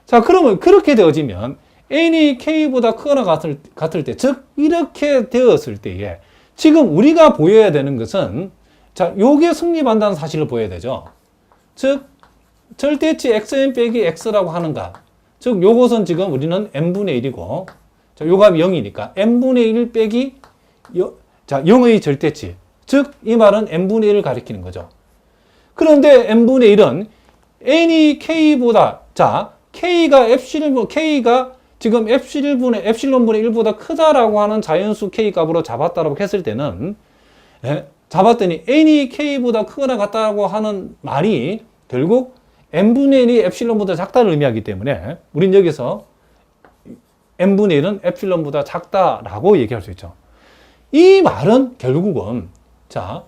자, 그러면 그렇게 되어지면 n이 k보다 크거나 같을 때, 즉 이렇게 되었을 때에 지금 우리가 보여야 되는 것은, 자, 요게 성립한다는 사실을 보여야 되죠. 즉 절대치 xn 빼기 x라고 하는가, 즉 요것은 지금 우리는 n분의 1이고, 자, 요 값이 0이니까 n분의 1 빼기 자, 0의 절대치, 즉 이 말은 n분의 1을 가리키는 거죠. 그런데 n분의 1은 n이 k보다, 자, k가 지금 엡실론분의 1보다 크다라고 하는 자연수 k 값으로 잡았다라고 했을 때는, 잡았더니 n이 k보다 크거나 같다고 하는 말이 결국 n분의 1이 엡실론보다 작다를 의미하기 때문에 우린 여기서 n분의 1은 엡실론보다 작다라고 얘기할 수 있죠. 이 말은 결국은, 자,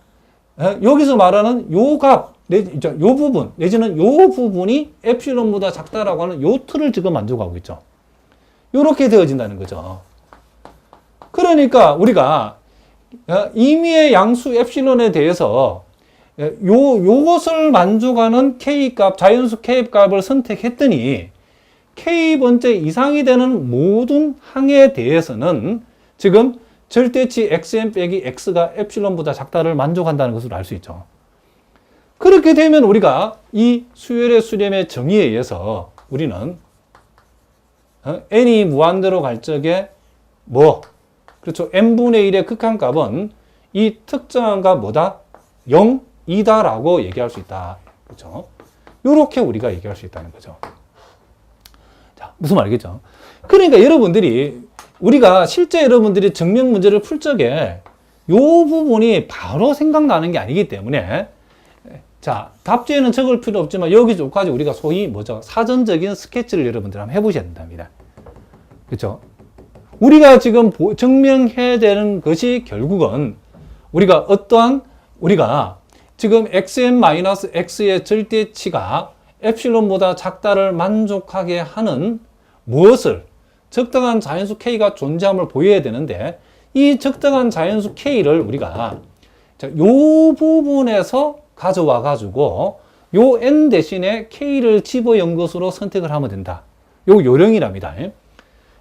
여기서 말하는 요 값, 요 부분, 내지는 요 부분이 엡실론보다 작다라고 하는 요 틀을 지금 만족하고 있죠. 요렇게 되어진다는 거죠. 그러니까 우리가 임의의 양수 엡실론에 대해서 요것을 만족하는 K 값, 자연수 K 값을 선택했더니 K번째 이상이 되는 모든 항에 대해서는 지금 절대치 xn 빼기 x가 엡실론보다 작다를 만족한다는 것을 알 수 있죠. 그렇게 되면 우리가 이 수열의 수렴의 정의에 의해서 우리는 n이 무한대로 갈 적에 그렇죠, n분의 1의 극한값은 이 특정한 값 뭐다? 0이다라고 얘기할 수 있다. 그렇죠? 요렇게 우리가 얘기할 수 있다는 거죠. 자, 무슨 말이겠죠? 그러니까 우리가 실제 여러분들이 증명 문제를 풀 적에 요 부분이 바로 생각나는 게 아니기 때문에, 자, 답지에는 적을 필요 없지만 여기까지 우리가 소위 사전적인 스케치를 여러분들 한번 해보셔야 된답니다. 그렇죠? 우리가 지금 증명해야 되는 것이 결국은 우리가 지금 xn-x의 절대치가 엡실론보다 작다를 만족하게 하는 무엇을, 적당한 자연수 k가 존재함을 보여야 되는데, 이 적당한 자연수 k를 우리가 요 부분에서 가져와 가지고 요 n 대신에 k를 집어연 것으로 선택을 하면 된다. 요 요령이랍니다.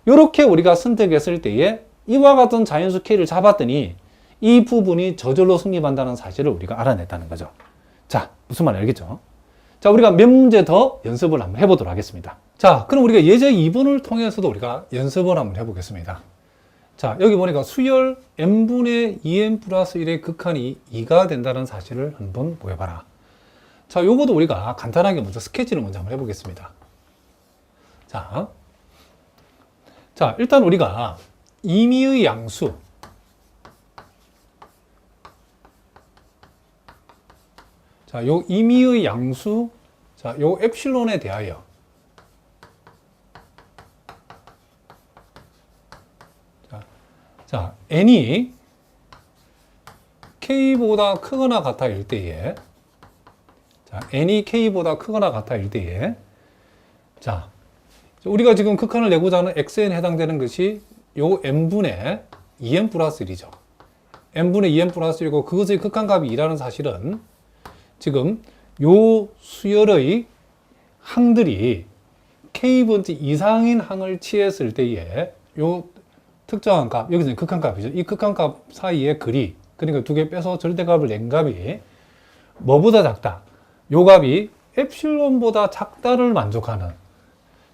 요렇게 우리가 선택했을 때에 이와 같은 자연수 k를 잡았더니 이 부분이 저절로 성립한다는 사실을 우리가 알아냈다는 거죠. 자, 무슨 말인지 알겠죠? 자, 우리가 몇 문제 더 연습을 한번 해보도록 하겠습니다. 자, 그럼 우리가 예제 2번을 통해서도 우리가 연습을 한번 해보겠습니다. 자, 여기 보니까 수열 n분의 2n 플러스 1의 극한이 2가 된다는 사실을 한번 보여봐라. 자, 요것도 우리가 간단하게 먼저 스케치를 먼저 한번 해보겠습니다. 자, 일단 우리가 임의의 양수, 자, 요 임의의 양수, 자, 요 엡실론에 대하여, 자, n이 k보다 크거나 같아일 때에, 자, n이 k보다 크거나 같아일 때에, 자, 우리가 지금 극한을 내고자 하는 xn에 해당되는 것이 요 n분의 2n 플러스 1이죠. n분의 2n 플러스 1이고 그것의 극한값이 2라는 사실은 지금 요 수열의 항들이 k번째 이상인 항을 취했을 때에 요 특정한 값, 여기서 극한값이죠. 이 극한값 사이의 거리, 그러니까 두 개 빼서 절대값을 낸 값이 뭐보다 작다. 요 값이 엡실론보다 작다를 만족하는,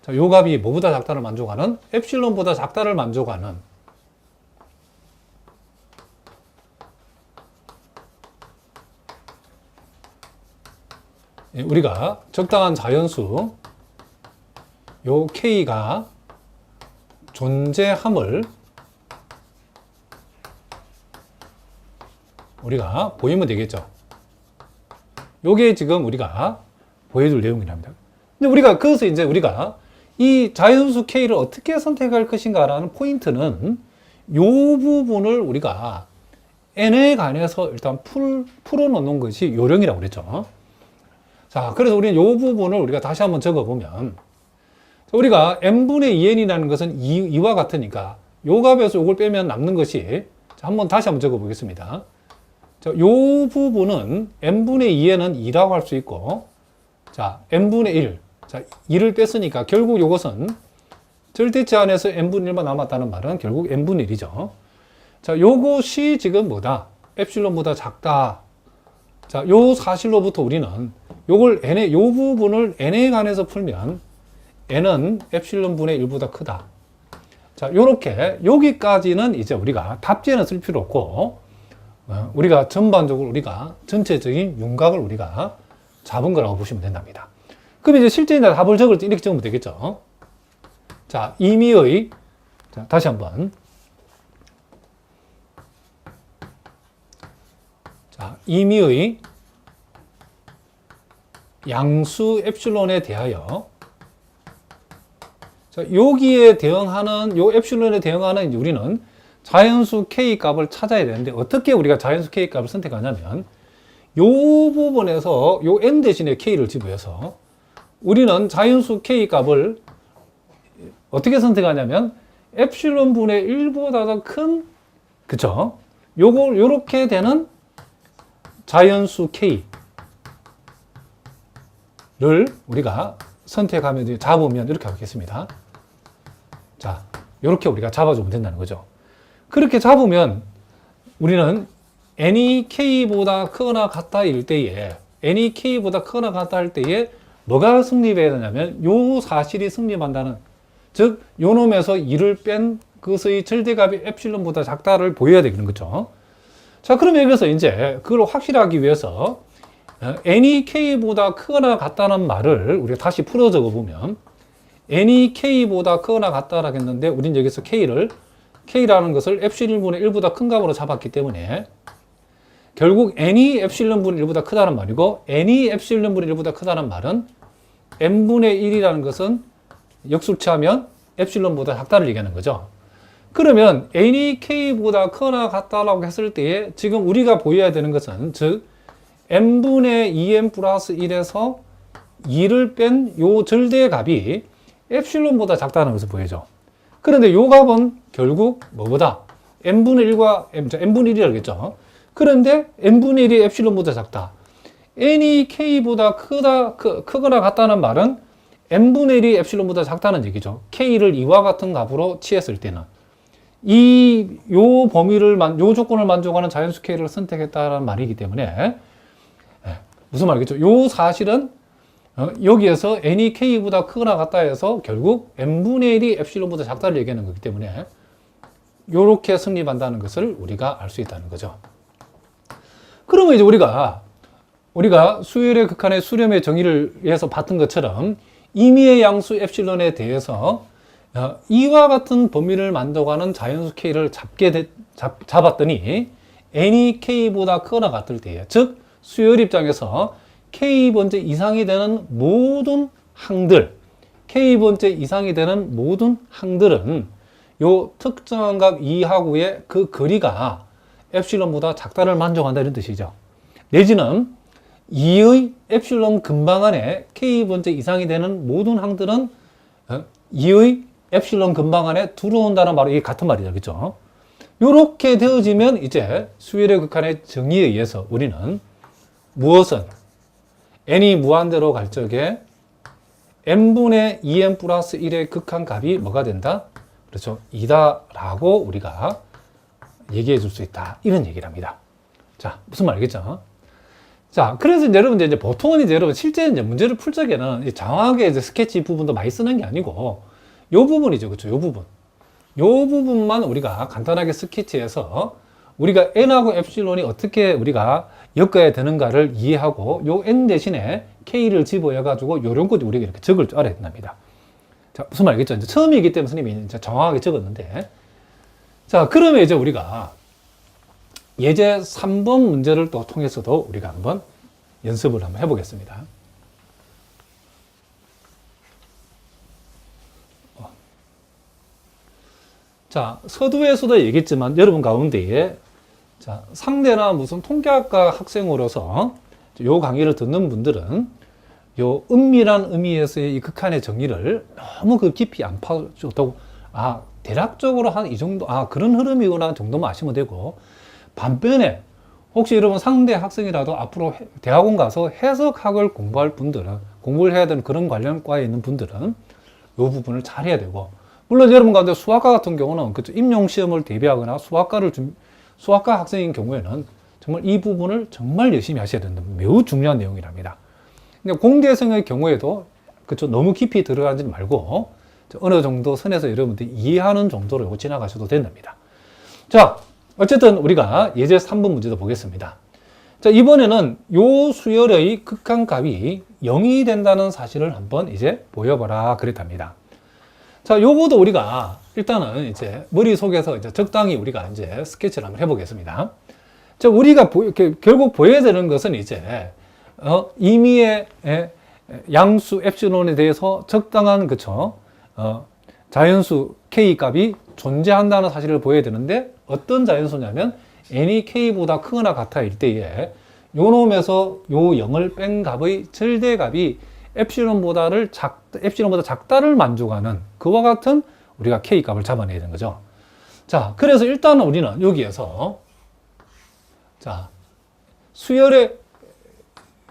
자, 요 값이 뭐보다 작다를 만족하는? 엡실론보다 작다를 만족하는 우리가 적당한 자연수 요 K가 존재함을 우리가 보이면 되겠죠. 요게 지금 우리가 보여줄 내용이랍니다. 근데 우리가 그래서 이제 우리가 이 자연수 K를 어떻게 선택할 것인가라는 포인트는 요 부분을 우리가 n에 관해서 일단 풀어놓는 것이 요령이라고 그랬죠. 자, 그래서 우리는 요 부분을 우리가 다시 한번 적어보면, 우리가 n분의 2n이라는 것은 2와 같으니까 요 값에서 요걸 빼면 남는 것이, 자, 다시 한번 적어보겠습니다. 자, 요 부분은 n분의 2n은 2라고 할 수 있고, 자, n분의 1. 자, 2를 뺐으니까 결국 요것은 절대치 안에서 n분의 1만 남았다는 말은 결국 n분의 1이죠. 자, 요것이 지금 뭐다? 엡실론보다 작다. 자, 요 사실로부터 우리는 요걸 요 부분을 n에 관해서 풀면 n은 엡실론 분의 1보다 크다. 자, 요렇게 여기까지는 이제 우리가 답지에는 쓸 필요 없고, 우리가 전반적으로 우리가 전체적인 윤곽을 우리가 잡은 거라고 보시면 된답니다. 그럼 이제 실제 이제 답을 적을 때 이렇게 적으면 되겠죠. 자, 임의의, 자, 다시 한번. 자, 임의의 양수 엡실론에 대하여, 자, 여기에 대응하는, 요 엡실론에 대응하는 이제 우리는 자연수 K 값을 찾아야 되는데, 어떻게 우리가 자연수 K 값을 선택하냐면, 요 부분에서 요 n 대신에 K를 지부해서 우리는 자연수 K 값을 어떻게 선택하냐면, 엡실론 분의 1보다 더 큰, 그쵸? 요렇게 되는 자연수 K를 우리가 선택하면, 잡으면 이렇게 하겠습니다. 자, 이렇게 우리가 잡아주면 된다는 거죠. 그렇게 잡으면 우리는 n이 k보다 크거나 같다일 때에, n이 k보다 크거나 같다 할 때에 뭐가 성립해야 되냐면 요 사실이 성립한다는, 즉 요 놈에서 2를 뺀 그것의 절대값이 엡실론보다 작다를 보여야 되는 거죠. 자, 그럼 여기서 이제 그걸 확실하기 위해서 n이 k보다 크거나 같다는 말을 우리가 다시 풀어 적어보면, n이 k보다 크거나 같다라고 했는데 우리는 여기서 k라는 것을 엡실론분의 1보다 큰 값으로 잡았기 때문에 결국 n이 엡실론분의 1보다 크다는 말이고, n이 엡실론분의 1보다 크다는 말은 n분의 1이라는 것은 역수치하면 엡실론보다 작다를 얘기하는 거죠. 그러면 n이 k보다 크거나 같다라고 했을 때에 지금 우리가 보여야 되는 것은, 즉 n분의 2n 플러스 1에서 2를 뺀 요 절대값이 엡실론보다 작다는 것을 보여줘. 그런데 요 값은 결국 뭐보다 n분의 1과 n분의 1이라고 했죠. 그런데 n분의 1이 엡실론보다 작다. n이 k보다 크거나 같다는 말은 n분의 1이 엡실론보다 작다는 얘기죠. k를 2와 같은 값으로 취했을 때는 요 범위를, 요 조건을 만족하는 자연수 k를 선택했다는 말이기 때문에, 무슨 말이겠죠? 요 사실은 여기에서 n이 k보다 크거나 같다 해서 결국 n분의 1이 엡실론보다 작다를 얘기하는 거기 때문에 요렇게 성립한다는 것을 우리가 알 수 있다는 거죠. 그러면 이제 우리가 수열의 극한의 수렴의 정의를 위해서 봤던 것처럼 임의의 양수 엡실론에 대해서 이와 같은 범위를 만족하는 자연수 k를 잡았더니 n이 k보다 크거나 같을 때에, 즉 수열 입장에서 k번째 이상이 되는 모든 항들, k번째 이상이 되는 모든 항들은 요 특정한 값 2하고의 그 거리가 엡실론보다 작다를 만족한다, 이런 뜻이죠. 내지는 2의 엡실론 근방 안에 k번째 이상이 되는 모든 항들은 2의 엡실론 근방 안에 들어온다는 바로 이게 같은 말이죠. 그렇죠? 요렇게 되어지면 이제 수열의 극한의 정의에 의해서 우리는 무엇은 n이 무한대로 갈 적에 n분의 2n 플러스 1의 극한 값이 뭐가 된다? 그렇죠. 이다라고 우리가 얘기해 줄 수 있다. 이런 얘기를 합니다. 자, 무슨 말 알겠죠? 자, 그래서 이제 여러분 이제 보통은 이제 여러분 실제 이제 문제를 풀 적에는 장황하게 이제 스케치 부분도 많이 쓰는 게 아니고 요 부분이죠. 그렇죠. 요 부분. 요 부분만 우리가 간단하게 스케치해서 우리가 n하고 엡실론이 어떻게 우리가 엮어야 되는가를 이해하고 요 n 대신에 k를 집어여 가지고 요런 것도 우리가 이렇게 적을 줄 알아야 된답니다. 자, 무슨 말 알겠죠? 이제 처음이기 때문에 선생님이 이제 정확하게 적었는데, 자, 그러면 이제 우리가 예제 3번 문제를 또 통해서도 우리가 한번 연습을 한번 해보겠습니다. 자, 서두에서도 얘기했지만 여러분 가운데에 자, 상대나 무슨 통계학과 학생으로서 요 강의를 듣는 분들은 요 은밀한 의미에서의 이 극한의 정의를 너무 그 깊이 안 파줬다고, 아, 대략적으로 한 이 정도, 아, 그런 흐름이구나 정도만 아시면 되고, 반면에 혹시 여러분 상대 학생이라도 앞으로 대학원 가서 해석학을 공부할 분들은, 공부를 해야 되는 그런 관련 과에 있는 분들은 요 부분을 잘 해야 되고, 물론 여러분 가운데 수학과 같은 경우는 그쵸, 임용 시험을 대비하거나 수학과 학생인 경우에는 정말 이 부분을 정말 열심히 하셔야 된다. 매우 중요한 내용이랍니다. 근데 공대생의 경우에도 그쵸, 너무 깊이 들어가지 말고 어느 정도 선에서 여러분들이 이해하는 정도로 지나가셔도 된답니다. 자, 어쨌든 우리가 예제 3번 문제도 보겠습니다. 자, 이번에는 요 수열의 극한값이 0이 된다는 사실을 한번 이제 보여봐라 그랬답니다. 자, 요거도 우리가 일단은 이제 머릿속에서 이제 적당히 우리가 이제 스케치를 한번 해보겠습니다. 자, 우리가 결국 보여야 되는 것은 이제 임의의 양수 엡실론에 대해서 적당한 그쵸 자연수 k 값이 존재한다는 사실을 보여야 되는데, 어떤 자연수냐면 n이 k보다 크거나 같아일 때에 요 놈에서 요 0을 뺀 값의 절대값이 엡실론보다 작다를 만족하는 그와 같은 우리가 k 값을 잡아내야 되는 거죠. 자, 그래서 일단은 우리는 여기에서 자, 수열의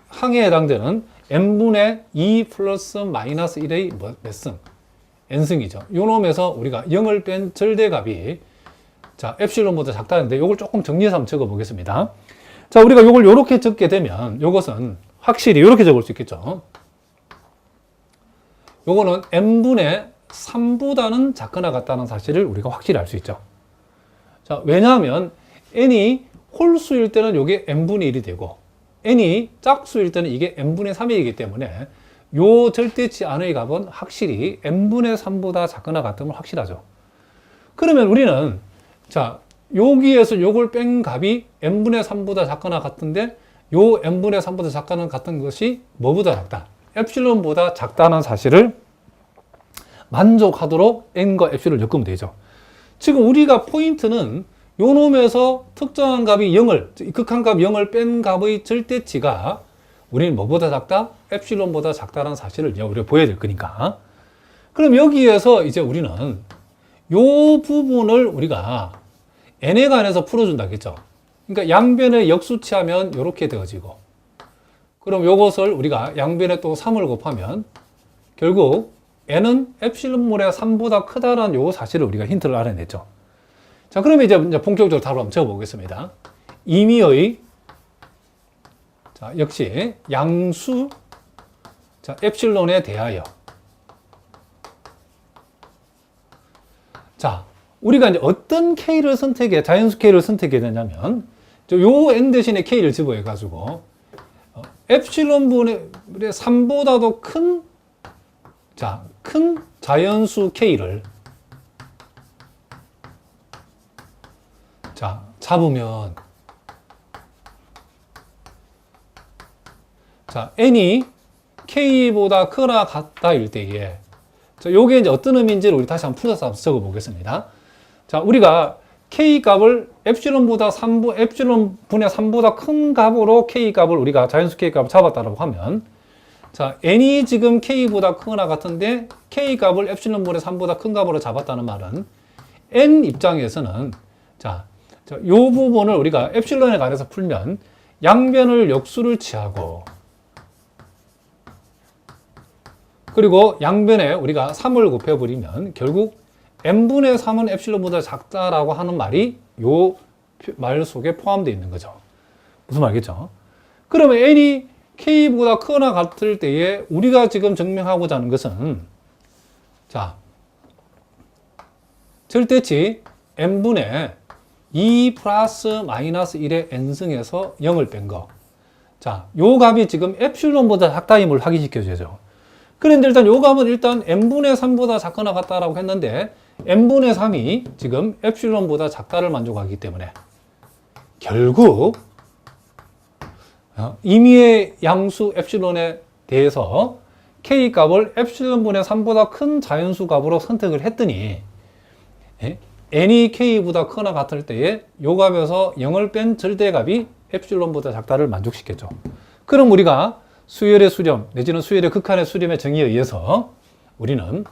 항에 해당되는 n분의 2 플러스 마이너스 1의 몇 승? n승이죠. 요 놈에서 우리가 0을 뺀 절대값이 자, 엡실론보다 작다는데 요걸 조금 정리해서 한번 적어 보겠습니다. 자, 우리가 요걸 요렇게 적게 되면 요것은 확실히 요렇게 적을 수 있겠죠. 요거는 n분의 3보다는 작거나 같다는 사실을 우리가 확실히 알 수 있죠. 자, 왜냐하면 n이 홀수일 때는 요게 n분의 1이 되고 n이 짝수일 때는 이게 n분의 3이기 때문에 요 절대치 안의 값은 확실히 n분의 3보다 작거나 같으면 확실하죠. 그러면 우리는 자, 여기에서 요걸 뺀 값이 n분의 3보다 작거나 같은데 요 n분의 3보다 작거나 같은 것이 뭐보다 작다? 엡실론보다 작다는 사실을 만족하도록 n과 엡실론을 엮으면 되죠. 지금 우리가 포인트는 요 놈에서 특정한 값이 0을, 극한값 0을 뺀 값의 절대치가 우리는 뭐보다 작다? 엡실론보다 작다는 사실을 우리가 보여야 될 거니까. 그럼 여기에서 이제 우리는 요 부분을 우리가 n에 관해서 풀어준다겠죠. 그러니까 양변에 역수치하면 이렇게 되어지고, 그럼 요것을 우리가 양변에 또 3을 곱하면 결국 n은 엡실론물의 3보다 크다라는 요 사실을 우리가 힌트를 알아냈죠. 자, 그러면 이제 본격적으로 답을 한번 적어보겠습니다. 임의의 자, 역시 양수 자, 엡실론에 대하여 자, 우리가 이제 어떤 k를 선택해, 자연수 k를 선택해야 되냐면 요 n 대신에 k를 집어해 가지고 엡실론분의 3보다도 큰 자, 큰 자연수 k를 자, 잡으면 자, n이 k보다 크거나 같다일 때에 자, 요게 이제 어떤 의미인지를 우리 다시 한번 풀어서 한번 적어 보겠습니다. 자, 우리가 k 값을 엡실론분의 3보다 큰 값으로 k 값을 우리가 자연수 k 값을 잡았다라고 하면 자, n이 지금 k보다 크거나 같은데 k 값을 엡실론분의 3보다 큰 값으로 잡았다는 말은 n 입장에서는 자, 요 부분을 우리가 엡실론에 관해서 풀면 양변을 역수를 취하고 그리고 양변에 우리가 3을 곱해버리면 결국 n분의 3은 엡실론보다 작다라고 하는 말이 요 말 속에 포함되어 있는 거죠. 무슨 말이겠죠? 그러면 n이 k보다 크거나 같을 때에 우리가 지금 증명하고자 하는 것은 자, 절대치 n분의 2 플러스 마이너스 1의 n승에서 0을 뺀 거. 자, 요 값이 지금 엡실론보다 작다임을 확인시켜줘야죠. 그런데 일단 요 값은 일단 n분의 3보다 작거나 같다라고 했는데 n분의 3이 지금 엡실론보다 작다를 만족하기 때문에 결국 임의의 양수 엡실론에 대해서 k 값을 엡실론분의 3보다 큰 자연수 값으로 선택을 했더니 n이 k보다 크거나 같을 때에 요 값에서 0을 뺀 절대값이 엡실론보다 작다를 만족시켰죠. 그럼 우리가 수열의 수렴 내지는 수열의 극한의 수렴의 정의에 의해서 우리는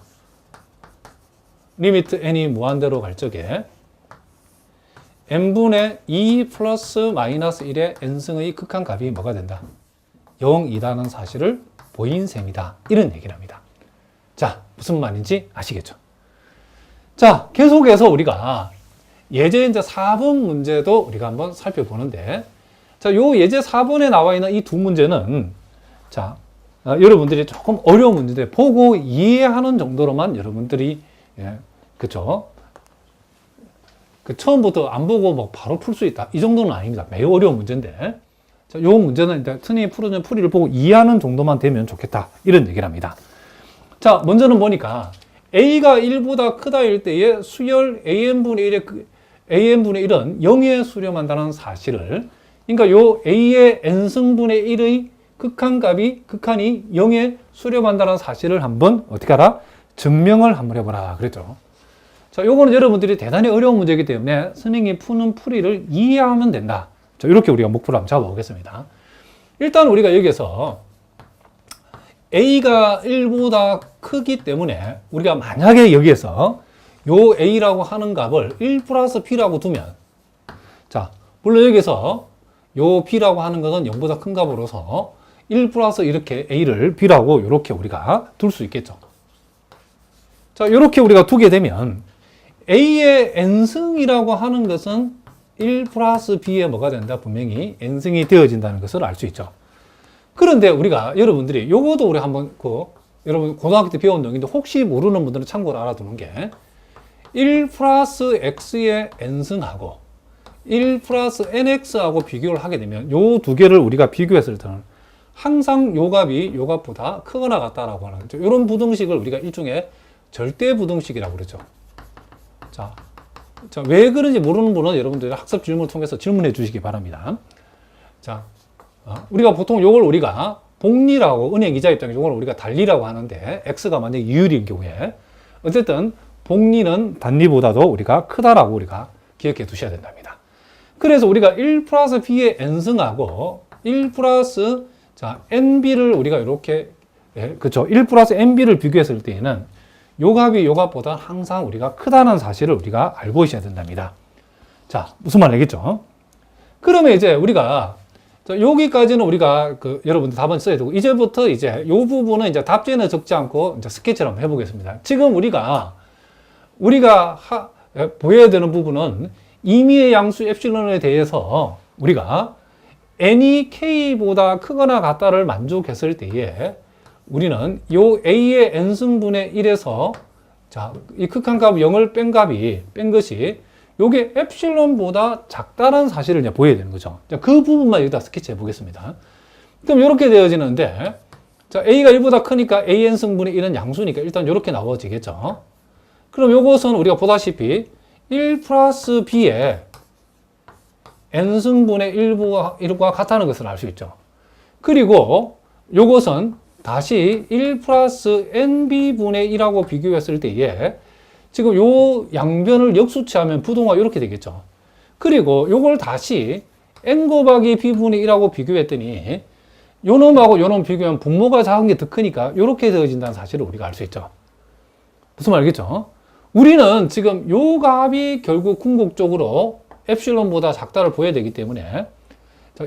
리미트 n이 무한대로 갈 적에 n분의 2 플러스 마이너스 1의 n승의 극한값이 뭐가 된다? 0이라는 사실을 보인 셈이다. 이런 얘기를 합니다. 자, 무슨 말인지 아시겠죠? 자, 계속해서 우리가 예제 이제 4번 문제도 우리가 한번 살펴보는데, 자, 요 예제 4번에 나와 있는 이 두 문제는, 자, 여러분들이 조금 어려운 문제인데, 보고 이해하는 정도로만 여러분들이, 그쵸? 처음부터 안 보고 뭐 바로 풀 수 있다. 이 정도는 아닙니다. 매우 어려운 문제인데, 자, 요 문제는 이제 선생님이 풀어준 풀이를 보고 이해하는 정도만 되면 좋겠다. 이런 얘기를 합니다. 자, 먼저는 보니까, a가 1보다 크다일 때에 수열 an분의 1은 0에 수렴한다는 사실을, 그러니까 요 a의 n승분의 1의 극한이 0에 수렴한다는 사실을 한번 어떻게 하라? 증명을 한번 해보라 그랬죠. 자, 요거는 여러분들이 대단히 어려운 문제이기 때문에 선생님이 푸는 풀이를 이해하면 된다. 자, 이렇게 우리가 목표를 한번 잡아보겠습니다. 일단 우리가 여기서 a가 1보다 크기 때문에 우리가 만약에 여기에서 요 a라고 하는 값을 1 플러스 b라고 두면, 자, 물론 여기서 요 b라고 하는 것은 0보다 큰 값으로서 1 플러스 이렇게 a를 b라고 이렇게 우리가 둘 수 있겠죠. 자, 이렇게 우리가 두게 되면 a의 n승이라고 하는 것은 1 플러스 b에 뭐가 된다? 분명히 n승이 되어진다는 것을 알 수 있죠. 그런데 우리가 여러분들이 요거도 우리 한번 여러분 고등학교 때 배운 내용인데 혹시 모르는 분들은 참고로 알아두는 게 1 플러스 x의 n승하고 1 플러스 nx하고 비교를 하게 되면 요 두 개를 우리가 비교했을 때는 항상 요 값이 요 값보다 크거나 같다라고 하는 거죠. 이런 부등식을 우리가 일종의 절대 부등식이라고 그러죠. 자, 왜 그런지 모르는 분은 여러분들이 학습 질문을 통해서 질문해 주시기 바랍니다. 자, 우리가 보통 요걸 우리가 복리라고, 은행 이자 입장에서 요걸 우리가 단리라고 하는데, x가 만약에 이율인 경우에, 어쨌든 복리는 단리보다도 우리가 크다라고 우리가 기억해 두셔야 된답니다. 그래서 우리가 1 플러스 b의 n승하고 1 플러스 nb를 우리가 이렇게, 그쵸, 1 플러스 nb를 비교했을 때에는 요 값이 요 값보다 항상 우리가 크다는 사실을 우리가 알고 있어야 된답니다. 자, 무슨 말 알겠죠? 그러면 이제 우리가 여기까지는 우리가 여러분들 답은 써야 되고, 이제부터 이제 요 부분은 이제 답지에는 적지 않고 이제 스케치를 한번 해보겠습니다. 지금 우리가 보여야 되는 부분은 임의의 양수 엡실론에 대해서 우리가 n이 k보다 크거나 같다를 만족했을 때에 우리는 요 a의 n승분의 1에서 자, 이 극한값 0을 뺀 것이 요게 엡실론보다 작다는 사실을 이제 보여야 되는 거죠. 자, 그 부분만 여기다 스케치 해 보겠습니다. 그럼 이렇게 되어지는데, 자, a가 1보다 크니까 an승분의 1은 양수니까 일단 이렇게 나와지겠죠. 그럼 요것은 우리가 보다시피 1 플러스 b의 n승분의 1과 같다는 것을 알 수 있죠. 그리고 요것은 다시 1 플러스 nb분의 1하고 비교했을 때에 지금 요 양변을 역수치하면 부동화 이렇게 되겠죠. 그리고 요걸 다시 n 곱하기 b분의 1하고 비교했더니 요 놈하고 요 놈 비교하면 분모가 작은 게 더 크니까 이렇게 되어진다는 사실을 우리가 알 수 있죠. 무슨 말 알겠죠? 우리는 지금 요 값이 결국 궁극적으로 엡실론보다 작다를 보여야 되기 때문에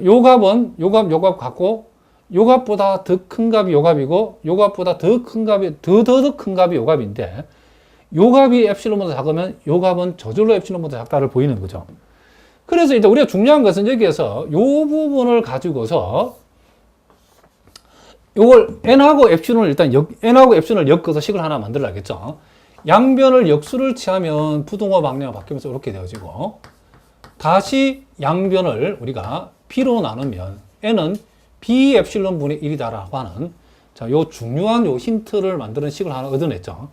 요 값은 요 값 같고 요 값보다 더 큰 값이 요 값이고 요 값보다 더 큰 값이 더 큰 값이 요 값인데 요 값이 엡실론보다 작으면 요 값은 저절로 엡실론보다 작다를 보이는 거죠. 그래서 이제 우리가 중요한 것은 여기에서 요 부분을 가지고서 요걸 n하고 엡실론을 일단 n하고 엡실론을 엮어서 식을 하나 만들어야겠죠. 양변을 역수를 취하면 부등호 방정이 바뀌면서 이렇게 되어지고, 다시 양변을 우리가 b로 나누면 n은 b 엡실론 분의 1이다라고 하는, 자, 요 중요한 요 힌트를 만드는 식을 하나 얻어냈죠.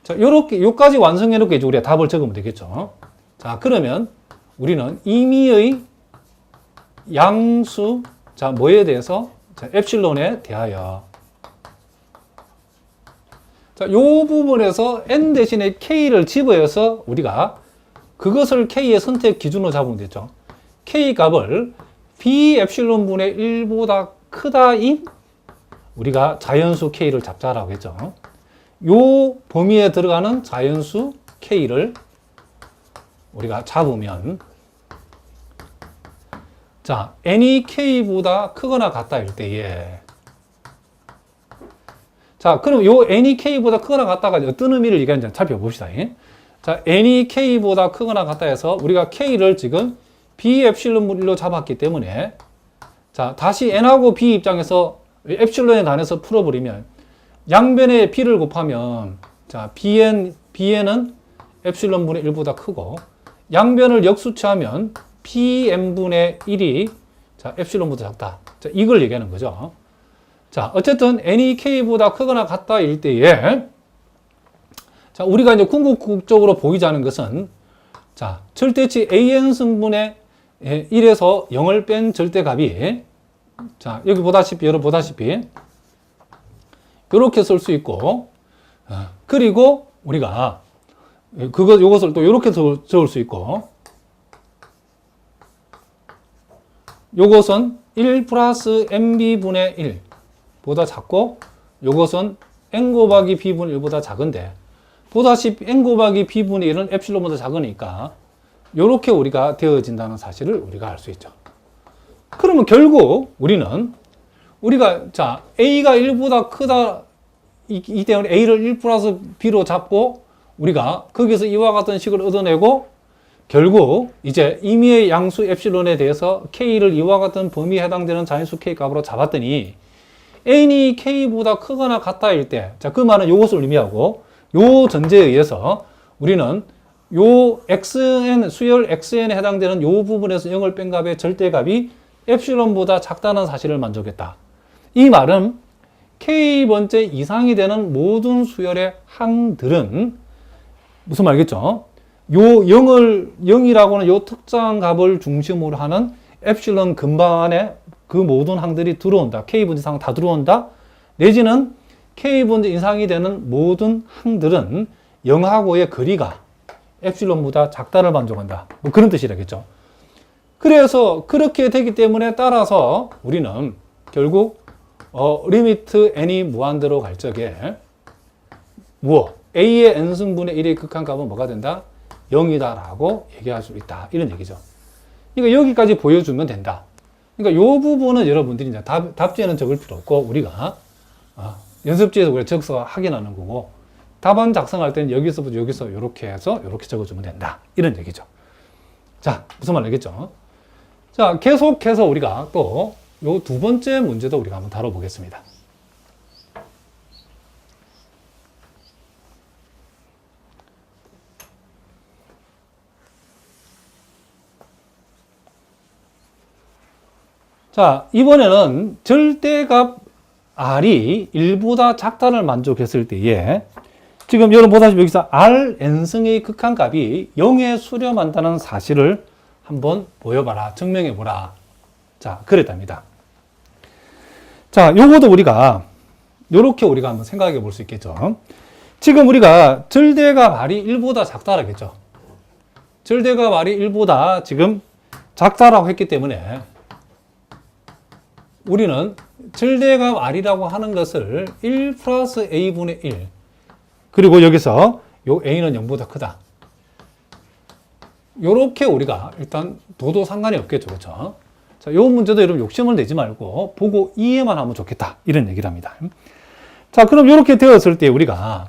자, 요렇게 요까지 완성해 놓고 이제 우리가 답을 적으면 되겠죠. 자, 그러면 우리는 임의의 양수, 자, 뭐에 대해서? 자, 엡실론에 대하여. 자, 요 부분에서 n 대신에 k를 집어여서 우리가 그것을 k의 선택 기준으로 잡으면 되죠. k 값을 b 엡실론 분의 1보다 크다인 우리가 자연수 k를 잡자라고 했죠. 요 범위에 들어가는 자연수 k를 우리가 잡으면, 자, n이 k보다 크거나 같다일 때에, 자, 그럼 요 n이 k보다 크거나 같다가 어떤 의미를 얘기하는지 살펴봅시다. 자, n이 k보다 크거나 같다 해서 우리가 k를 지금 b 엡실론 1로 잡았기 때문에, 자, 다시 n하고 b 입장에서 엡실론에 관해서 풀어버리면 양변에 b를 곱하면, 자, bn은 엡실론 분의 1보다 크고, 양변을 역수치하면 bn분의 1이 자, 엡실론보다 작다. 자, 이걸 얘기하는 거죠. 자, 어쨌든 n이 k보다 크거나 같다일 때에, 자, 우리가 이제 궁극적으로 보이지 않은 것은, 자, 절대치 an 승분의 1에서 0을 뺀 절대값이, 자, 여기 보다시피, 여러분 보다시피 이렇게 쓸 수 있고, 그리고 우리가 요것을 또 이렇게 적을 수 있고, 요것은 1 플러스 nb분의 1 보다 작고, 요것은 n 곱하기 b분의 1보다 작은데, 보다시피 n 곱하기 b분의 1은 엡실론보다 작으니까 요렇게 우리가 되어진다는 사실을 우리가 알 수 있죠. 그러면 결국 우리가 자, a가 1보다 크다 이 때문에 a를 1 플러스 b로 잡고, 우리가 거기서 이와 같은 식을 얻어내고, 결국 이제 임의의 양수 엡실론에 대해서 k를 이와 같은 범위에 해당되는 자연수 k 값으로 잡았더니, n이 k보다 크거나 같다일 때, 자, 그 말은 이것을 의미하고, 요 전제에 의해서 우리는 요 xn, 수열 xn에 해당되는 요 부분에서 0을 뺀 값의 절대값이 엡실론보다 작다는 사실을 만족했다. 이 말은 k번째 이상이 되는 모든 수열의 항들은 무슨 말이겠죠? 요 0이라고 하는 요 특정 값을 중심으로 하는 엡실론 근방 안에 그 모든 항들이 들어온다. k번째 이상 다 들어온다. 내지는 k번째 이상이 되는 모든 항들은 0하고의 거리가 엡실론보다 작다를 만족한다. 뭐 그런 뜻이라겠죠. 그래서 그렇게 되기 때문에 따라서 우리는 결국 리미트 n이 무한대로 갈 적에 a의 n승분의 1의 극한값은 뭐가 된다? 0이다라고 얘기할 수 있다. 이런 얘기죠. 그러니까 여기까지 보여주면 된다. 그러니까 이 부분은 여러분들이 이제 답지에는 적을 필요 없고, 우리가 연습지에서 우리가 적어서 확인하는 거고, 답안 작성할 때는 여기서부터 여기서 이렇게 해서 이렇게 적어주면 된다. 이런 얘기죠. 자, 무슨 말 알겠죠? 자, 계속해서 우리가 또 요 두 번째 문제도 우리가 한번 다뤄보겠습니다. 자, 이번에는 절대값 r이 1보다 작다를 만족했을 때에, 지금 여러분 보다시피 여기서 r n승의 극한값이 0에 수렴한다는 사실을 한번 보여봐라, 증명해보라. 자, 그랬답니다. 자, 요것도 우리가 요렇게 우리가 한번 생각해 볼 수 있겠죠. 지금 우리가 절대값 r이 1보다 작다라고 했죠. 절대값 r이 1보다 지금 작다라고 했기 때문에 우리는 절대값 r이라고 하는 것을 1 플러스 a분의 1, 그리고 여기서 요 a는 0보다 크다. 요렇게 우리가 일단 둬도 상관이 없겠죠. 그렇죠? 자, 요 문제도 여러분 욕심을 내지 말고 보고 이해만 하면 좋겠다. 이런 얘기를 합니다. 자, 그럼 이렇게 되었을 때 우리가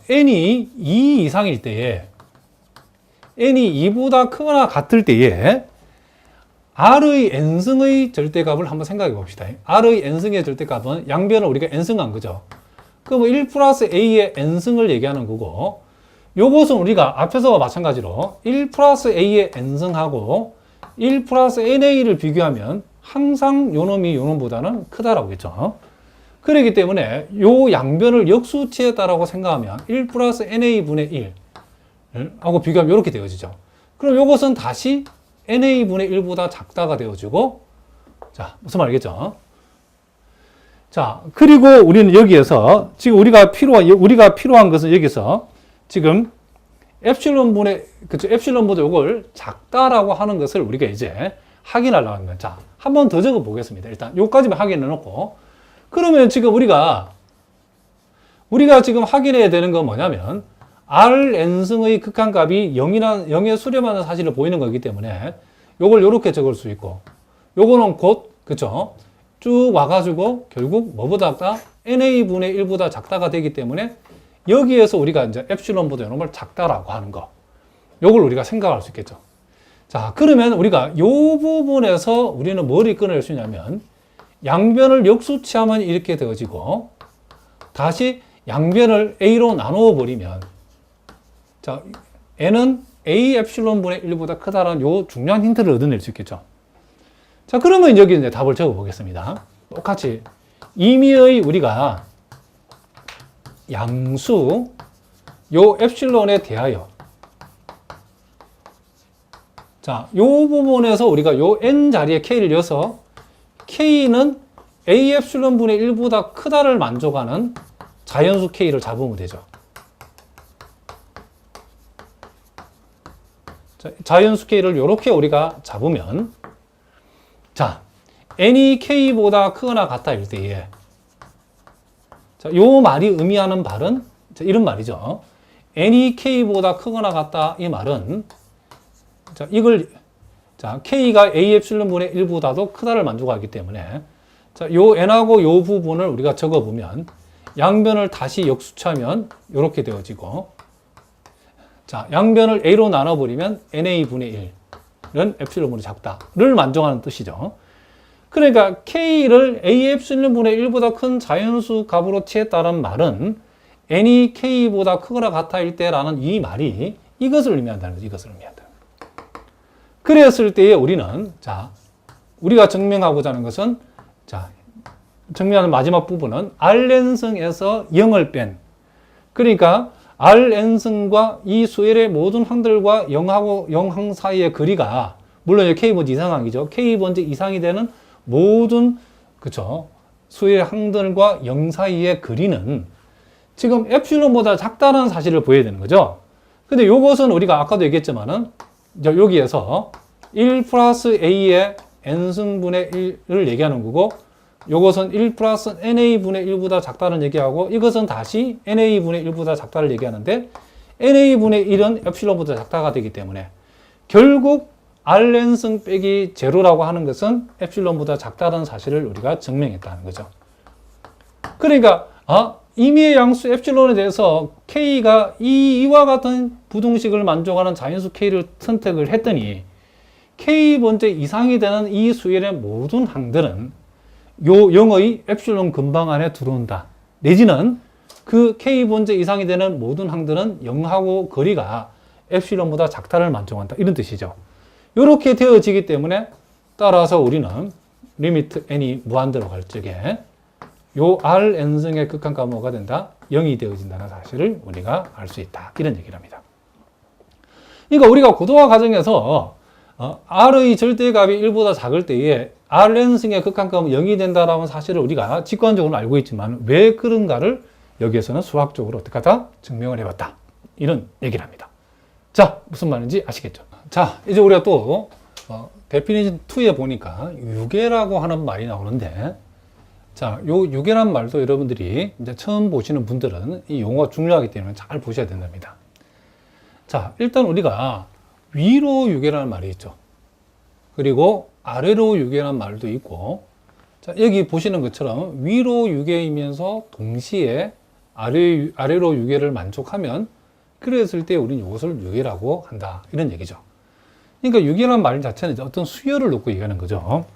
n이 2 이상일 때에 n이 2보다 크거나 같을 때에 r의 n승의 절대값을 한번 생각해 봅시다. r의 n승의 절대값은 양변을 우리가 n승한 거죠. 그럼 1 플러스 a의 n승을 얘기하는 거고, 요것은 우리가 앞에서와 마찬가지로 1 플러스 a의 n승하고 1 플러스 na를 비교하면 항상 요놈이 요놈보다는 크다라고 했죠. 그렇기 때문에 요 양변을 역수치했다라고 생각하면 1 플러스 na분의 1 하고 비교하면 이렇게 되어지죠. 그럼 요것은 다시 na분의 1보다 작다가 되어지고, 자, 무슨 말이겠죠? 자, 그리고 우리는 여기에서 지금 우리가 필요한 것은 여기서 지금 엡실론분의, 그쵸, 엡실론보다 요걸 작다라고 하는 것을 우리가 이제 확인하려고 합니다. 자, 한 번 더 적어 보겠습니다. 일단 요까지만 확인해 놓고, 그러면 지금 우리가 지금 확인해야 되는 건 뭐냐면 Rn승의 극한값이 0에 수렴하는 사실을 보이는 거기 때문에 요걸 요렇게 적을 수 있고, 요거는 곧, 그쵸, 쭉 와가지고 결국 뭐보다 작다? na분의 1보다 작다가 되기 때문에 여기에서 우리가 이제 엡실론보다 요놈을 작다라고 하는 거, 요걸 우리가 생각할 수 있겠죠. 자, 그러면 우리가 요 부분에서 우리는 뭘 끊어낼 수 있냐면 양변을 역수치하면 이렇게 되어지고, 다시 양변을 a로 나누어 버리면, 자, n은 a 엡실론분의 1보다 크다라는 요 중요한 힌트를 얻어낼 수 있겠죠. 자, 그러면 여기 이제 답을 적어 보겠습니다. 똑같이 임의의 우리가 양수 요 엡실론에 대하여, 자, 요 부분에서 우리가 요 n 자리에 k를 넣어서 k는 a 엡실론분의 1보다 크다를 만족하는 자연수 k를 잡으면 되죠. 자, 자연수 k를 이렇게 우리가 잡으면, 자, n이 k보다 크거나 같다일 때에, 자, 요 말이 의미하는 말은, 자, 이런 말이죠. n이 k보다 크거나 같다, 이 말은, 자, 이걸, 자, k가 a 엡실론분의 1보다도 크다를 만족하기 때문에, 자, 요 n하고 요 부분을 우리가 적어보면 양변을 다시 역수치하면 이렇게 되어지고, 자, 양변을 a로 나눠버리면 na분의 1은 엡실론분의 작다를 만족하는 뜻이죠. 그러니까 k를 a 엡실론분의 1보다 큰 자연수 값으로 취했다는 말은 n이 k보다 크거나 같아일 때라는 이 말이 이것을 의미한다는 거죠. 이것을 의미한다. 그랬을 때에 우리는, 자, 우리가 증명하고자 하는 것은, 자, 증명하는 마지막 부분은 Rn승에서 0을 뺀, 그러니까 Rn승과 이 수열의 모든 항들과 0하고 0항 사이의 거리가, 물론 K번지 이상항이죠. K번지 이상이 되는 모든, 그쵸, 수열의 항들과 0 사이의 거리는 지금 엡실론보다 작다는 사실을 보여야 되는 거죠. 근데 요것은 우리가 아까도 얘기했지만은, 여기에서 1 플러스 a의 n승분의 1을 얘기하는 거고, 요것은 1 플러스 na분의 1보다 작다는 얘기하고, 이것은 다시 na분의 1보다 작다를 얘기하는데, na분의 1은 엡실론보다 작다가 되기 때문에 결국 rn승 빼기 제로라고 하는 것은 엡실론보다 작다는 사실을 우리가 증명했다는 거죠. 그러니까 임의의 양수 엡실론에 대해서 k가 이와 같은 부등식을 만족하는 자연수 k를 선택을 했더니 k번째 이상이 되는 이 수열의 모든 항들은 요 0의 엡실론 근방 안에 들어온다. 내지는 그 k번째 이상이 되는 모든 항들은 0하고 거리가 엡실론보다 작다를 만족한다. 이런 뜻이죠. 이렇게 되어지기 때문에 따라서 우리는 리미트 n이 무한대로 갈 적에 요 Rn승의 극한값은 뭐가 된다? 0이 되어진다는 사실을 우리가 알 수 있다. 이런 얘기를 합니다. 그러니까 우리가 고도화 과정에서 R의 절대값이 1보다 작을 때에 Rn승의 극한값은 0이 된다라는 사실을 우리가 직관적으로 알고 있지만 왜 그런가를 여기에서는 수학적으로 어떻게 하다? 증명을 해봤다. 이런 얘기를 합니다. 자, 무슨 말인지 아시겠죠? 자, 이제 우리가 또 데피니션 2에 보니까 유계라고 하는 말이 나오는데, 자, 요 유계란 말도 여러분들이 이제 처음 보시는 분들은 이 용어가 중요하기 때문에 잘 보셔야 된답니다. 자, 일단 우리가 위로 유계라는 말이 있죠. 그리고 아래로 유계라는 말도 있고, 자, 여기 보시는 것처럼 위로 유계이면서 동시에 아래로 유계를 만족하면 그랬을 때 우리는 이것을 유계라고 한다. 이런 얘기죠. 그러니까 유계라는 말 자체는 이제 어떤 수열을 놓고 얘기하는 거죠.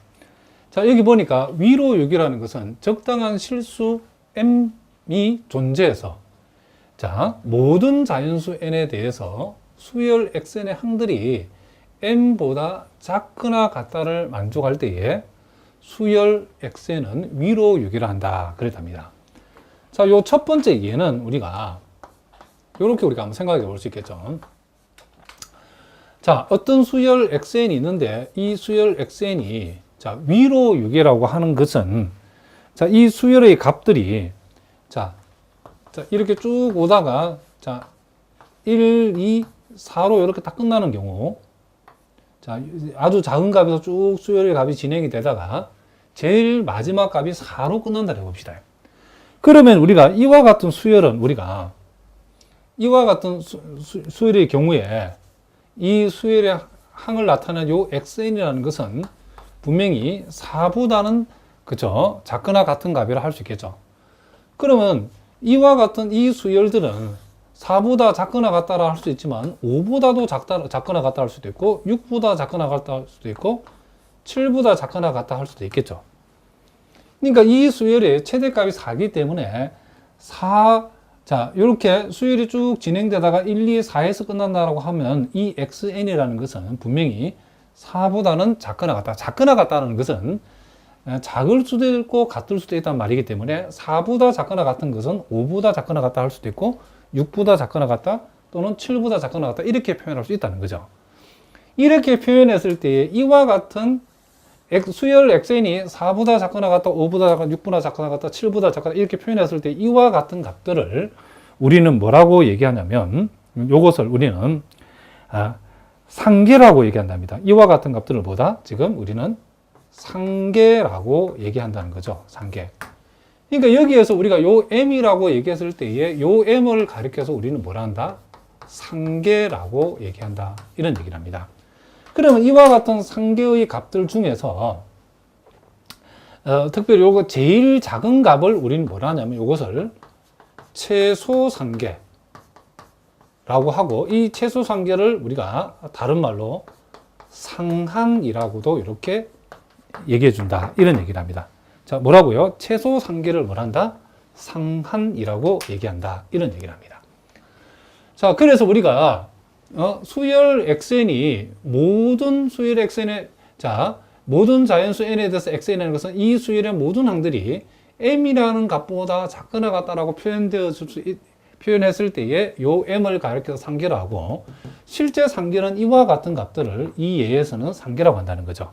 자, 여기 보니까 위로 유계라는 것은 적당한 실수 m이 존재해서 자, 모든 자연수 n에 대해서 수열 xn의 항들이 m보다 작거나 같다를 만족할 때에 수열 xn은 위로 유계를 한다. 그랬답니다. 자, 요 첫 번째 예는 우리가 이렇게 우리가 한번 생각해 볼 수 있겠죠. 자, 어떤 수열 xn이 있는데 이 수열 xn이 자, 위로 유계라고 하는 것은 자, 이 수열의 값들이 자, 이렇게 쭉 오다가 자, 1, 2, 4로 이렇게 딱 끝나는 경우 자, 아주 작은 값에서 쭉 수열의 값이 진행이 되다가 제일 마지막 값이 4로 끝난다 해봅시다. 그러면 우리가 이와 같은 수열은 우리가 이와 같은 수열의 경우에 이 수열의 항을 나타내는 요 xn이라는 것은 분명히 4보다는 그죠 작거나 같은 값이라 할 수 있겠죠. 그러면 이와 같은 이 수열들은 4보다 작거나 같다라 할 수 있지만 5보다도 작거나 같다 할 수도 있고 6보다 작거나 같다 할 수도 있고 7보다 작거나 같다 할 수도 있겠죠. 그러니까 이 수열의 최대값이 4이기 때문에 자, 이렇게 수열이 쭉 진행되다가 1, 2, 4에서 끝난다라고 하면 이 xn이라는 것은 분명히 4보다는 작거나 같다. 작거나 같다는 것은 작을 수도 있고 같을 수도 있다는 말이기 때문에 4보다 작거나 같은 것은 5보다 작거나 같다 할 수도 있고 6보다 작거나 같다 또는 7보다 작거나 같다 이렇게 표현할 수 있다는 거죠. 이렇게 표현했을 때 이와 같은 수열 xn이 4보다 작거나 같다, 5보다 작거나, 6보다 작거나 같다, 7보다 작거나 이렇게 표현했을 때 이와 같은 값들을 우리는 뭐라고 얘기하냐면 이것을 우리는 상계라고 얘기한답니다. 이와 같은 값들을 보다 지금 우리는 상계라고 얘기한다는 거죠. 상계. 그러니까 여기에서 우리가 요 m이라고 얘기했을 때에 요 m을 가리켜서 우리는 뭐라 한다? 상계라고 얘기한다. 이런 얘기를 합니다. 그러면 이와 같은 상계의 값들 중에서 특별히 요거 제일 작은 값을 우리는 뭐라 하냐면 이것을 최소 상계라고 하고 이 최소 상계를 우리가 다른 말로 상한이라고도 이렇게 얘기해 준다. 이런 얘기를 합니다. 자, 뭐라고요? 최소 상계를 뭐라 한다? 상한이라고 얘기한다. 이런 얘기를 합니다. 자, 그래서 우리가 수열 xn이 모든 수열 xn의 모든 자연수 n에 대해서 xn이라는 것은 이 수열의 모든 항들이 m이라는 값보다 작거나 같다라고 표현했을 때에 요 m을 가리켜서 상계로 하고 실제 상계는 이와 같은 값들을 이 예에서는 상계라고 한다는 거죠.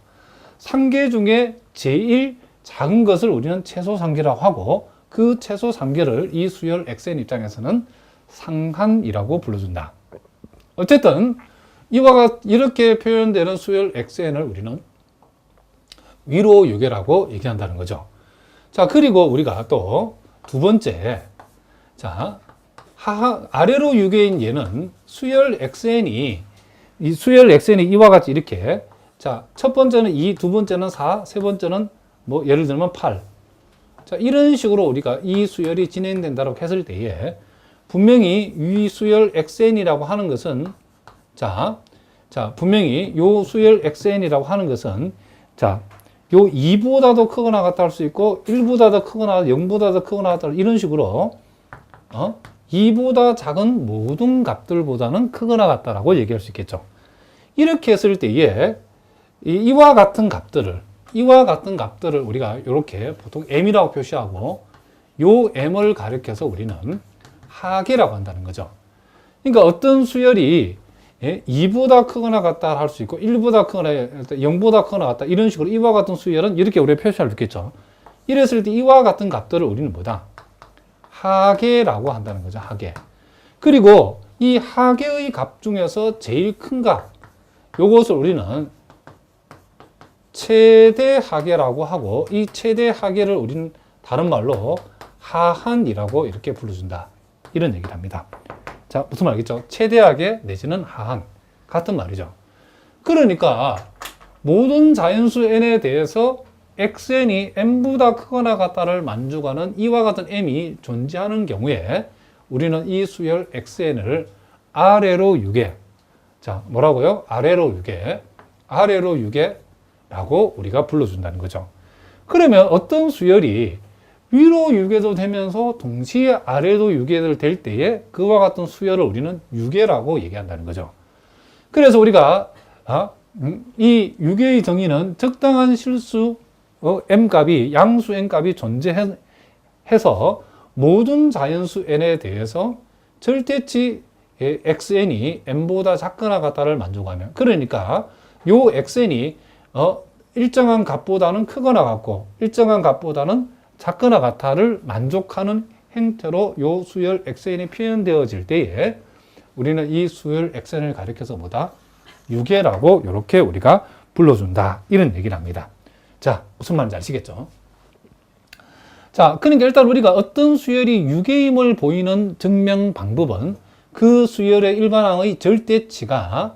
상계 중에 제일 작은 것을 우리는 최소 상계라고 하고 그 최소 상계를 이 수열 xn 입장에서는 상한이라고 불러준다. 어쨌든 이렇게 표현되는 수열 xn을 우리는 위로 유계라고 얘기한다는 거죠. 자, 그리고 우리가 또 두 번째, 자, 아래로 유계인 얘는 수열 xn이 이와 같이 이렇게, 자, 첫 번째는 2, 두 번째는 4, 세 번째는 뭐 예를 들면 8. 자, 이런 식으로 우리가 이 수열이 진행된다고 했을 때에 분명히 이 수열 xn이라고 하는 것은 자, 분명히 요 수열 xn이라고 하는 것은 자, 요 2보다도 크거나 같다 할 수 있고 1보다 더 크거나 0보다 더 크거나 같다 이런 식으로 2보다 작은 모든 값들보다는 크거나 같다라고 얘기할 수 있겠죠. 이렇게 했을 때에 이와 같은 값들을 우리가 이렇게 보통 m이라고 표시하고 요 m을 가리켜서 우리는 하계라고 한다는 거죠. 그러니까 어떤 수열이 2보다 크거나 같다 할 수 있고 1보다 크거나 0보다 크거나 같다 이런 식으로 이와 같은 수열은 이렇게 우리가 표시할 수 있겠죠. 이랬을 때 이와 같은 값들을 우리는 뭐다? 하계라고 한다는 거죠. 하계. 그리고 이 하계의 값 중에서 제일 큰 값 요것을 우리는 최대 하계라고 하고 이 최대 하계를 우리는 다른 말로 하한이라고 이렇게 불러준다. 이런 얘기를 합니다. 자, 무슨 말이겠죠? 최대하게 내지는 하한. 같은 말이죠. 그러니까 모든 자연수 n에 대해서 xn이 m보다 크거나 같다를 만족하는 이와 같은 m이 존재하는 경우에 우리는 이 수열 xn을 아래로 유계, 자, 뭐라고요? 아래로 유계라고 우리가 불러준다는 거죠. 그러면 어떤 수열이 위로 유계도 되면서 동시에 아래로 유계될 때에 그와 같은 수열을 우리는 유계라고 얘기한다는 거죠. 그래서 우리가 이 유계의 정의는 적당한 실수 m값이 양수 n값이 존재해서 모든 자연수 n에 대해서 절대치 xn이 m보다 작거나 같다를 만족하면, 그러니까 요 xn이 일정한 값보다는 크거나 같고 일정한 값보다는 작거나 같다를 만족하는 형태로 요 수열 xn이 표현되어질 때에 우리는 이 수열 xn을 가리켜서 뭐다? 유계라고 이렇게 우리가 불러준다, 이런 얘기를 합니다. 자, 무슨 말인지 아시겠죠? 자, 그러니까 일단 우리가 어떤 수열이 유계임을 보이는 증명 방법은 그 수열의 일반항의 절대치가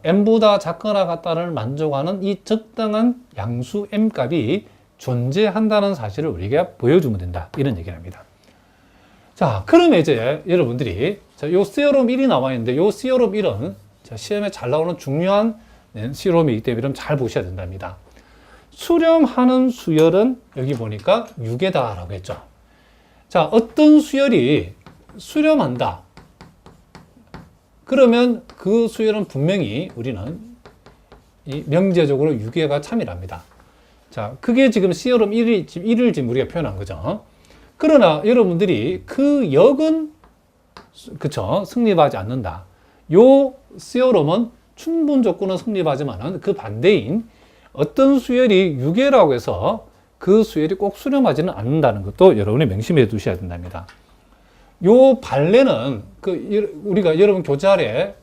m보다 작거나 같다를 만족하는 이 적당한 양수 m값이 존재한다는 사실을 우리가 보여주면 된다, 이런 얘기를 합니다. 자, 그러면 이제 여러분들이 요 시어롬 1이 나와 있는데 요 시어롬 1은 시험에 잘 나오는 중요한 시어롬이기 때문에 여러분 잘 보셔야 된답니다. 수렴하는 수열은 여기 보니까 유계다라고 했죠. 자, 어떤 수열이 수렴한다, 그러면 그 수열은 분명히 우리는 이 명제적으로 유계가 참이랍니다. 자, 그게 지금 시어롬 1을 지금 우리가 표현한 거죠. 그러나 여러분들이 그 역은 그쵸, 승립하지 않는다. 요 시어롬은 충분 조건은 성립하지만은 그 반대인 어떤 수열이 유계라고 해서 그 수열이 꼭 수렴하지는 않는다는 것도 여러분이 명심해 두셔야 된답니다. 요 반례는 우리가 여러분 교재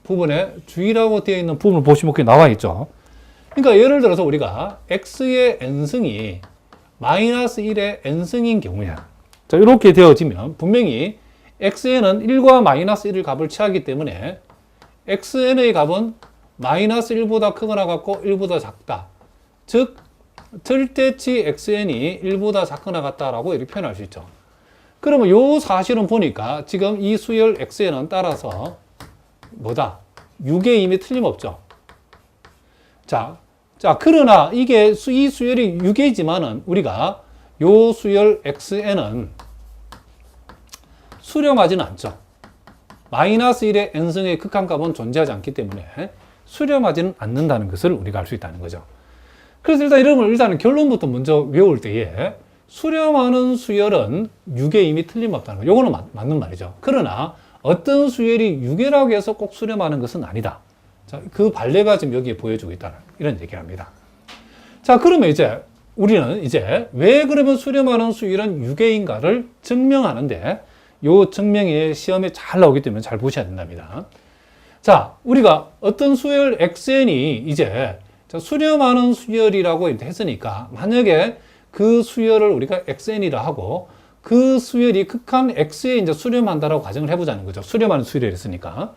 부분에 주의라고 되어 있는 부분을 보시면 그게 나와 있죠. 그러니까 예를 들어서 우리가 x의 n승이 마이너스 1의 n승인 경우에, 자, 이렇게 되어지면 분명히 xn은 1과 마이너스 1을 값을 취하기 때문에 xn의 값은 마이너스 1보다 크거나 같고 1보다 작다. 즉 절대치 xn이 1보다 작거나 같다라고 이렇게 표현할 수 있죠. 그러면 요 사실은 보니까 지금 이 수열 xn은 따라서 뭐다? 유계임이 틀림없죠. 자, 그러나 이게 이 수열이 유계이지만은 우리가 요 수열 xn은 수렴하지는 않죠. 마이너스 1의 n승의 극한값은 존재하지 않기 때문에 수렴하지는 않는다는 것을 우리가 알 수 있다는 거죠. 그래서 일단은 결론부터 먼저 외울 때에 수렴하는 수열은 유계임이 틀림없다는 거, 요거는 맞는 말이죠. 그러나 어떤 수열이 유계라고 해서 꼭 수렴하는 것은 아니다. 자, 그 반례가 지금 여기에 보여주고 있다는 이런 얘기를 합니다. 자, 그러면 이제 우리는 이제 왜 그러면 수렴하는 수열은 유계인가를 증명하는데, 요 증명이 시험에 잘 나오기 때문에 잘 보셔야 된답니다. 자, 우리가 어떤 수열 xn이 이제 수렴하는 수열이라고 했으니까 만약에 그 수열을 우리가 xn이라 하고 그 수열이 극한 x에 이제 수렴한다라고 가정을 해보자는 거죠. 수렴하는 수열이 있으니까.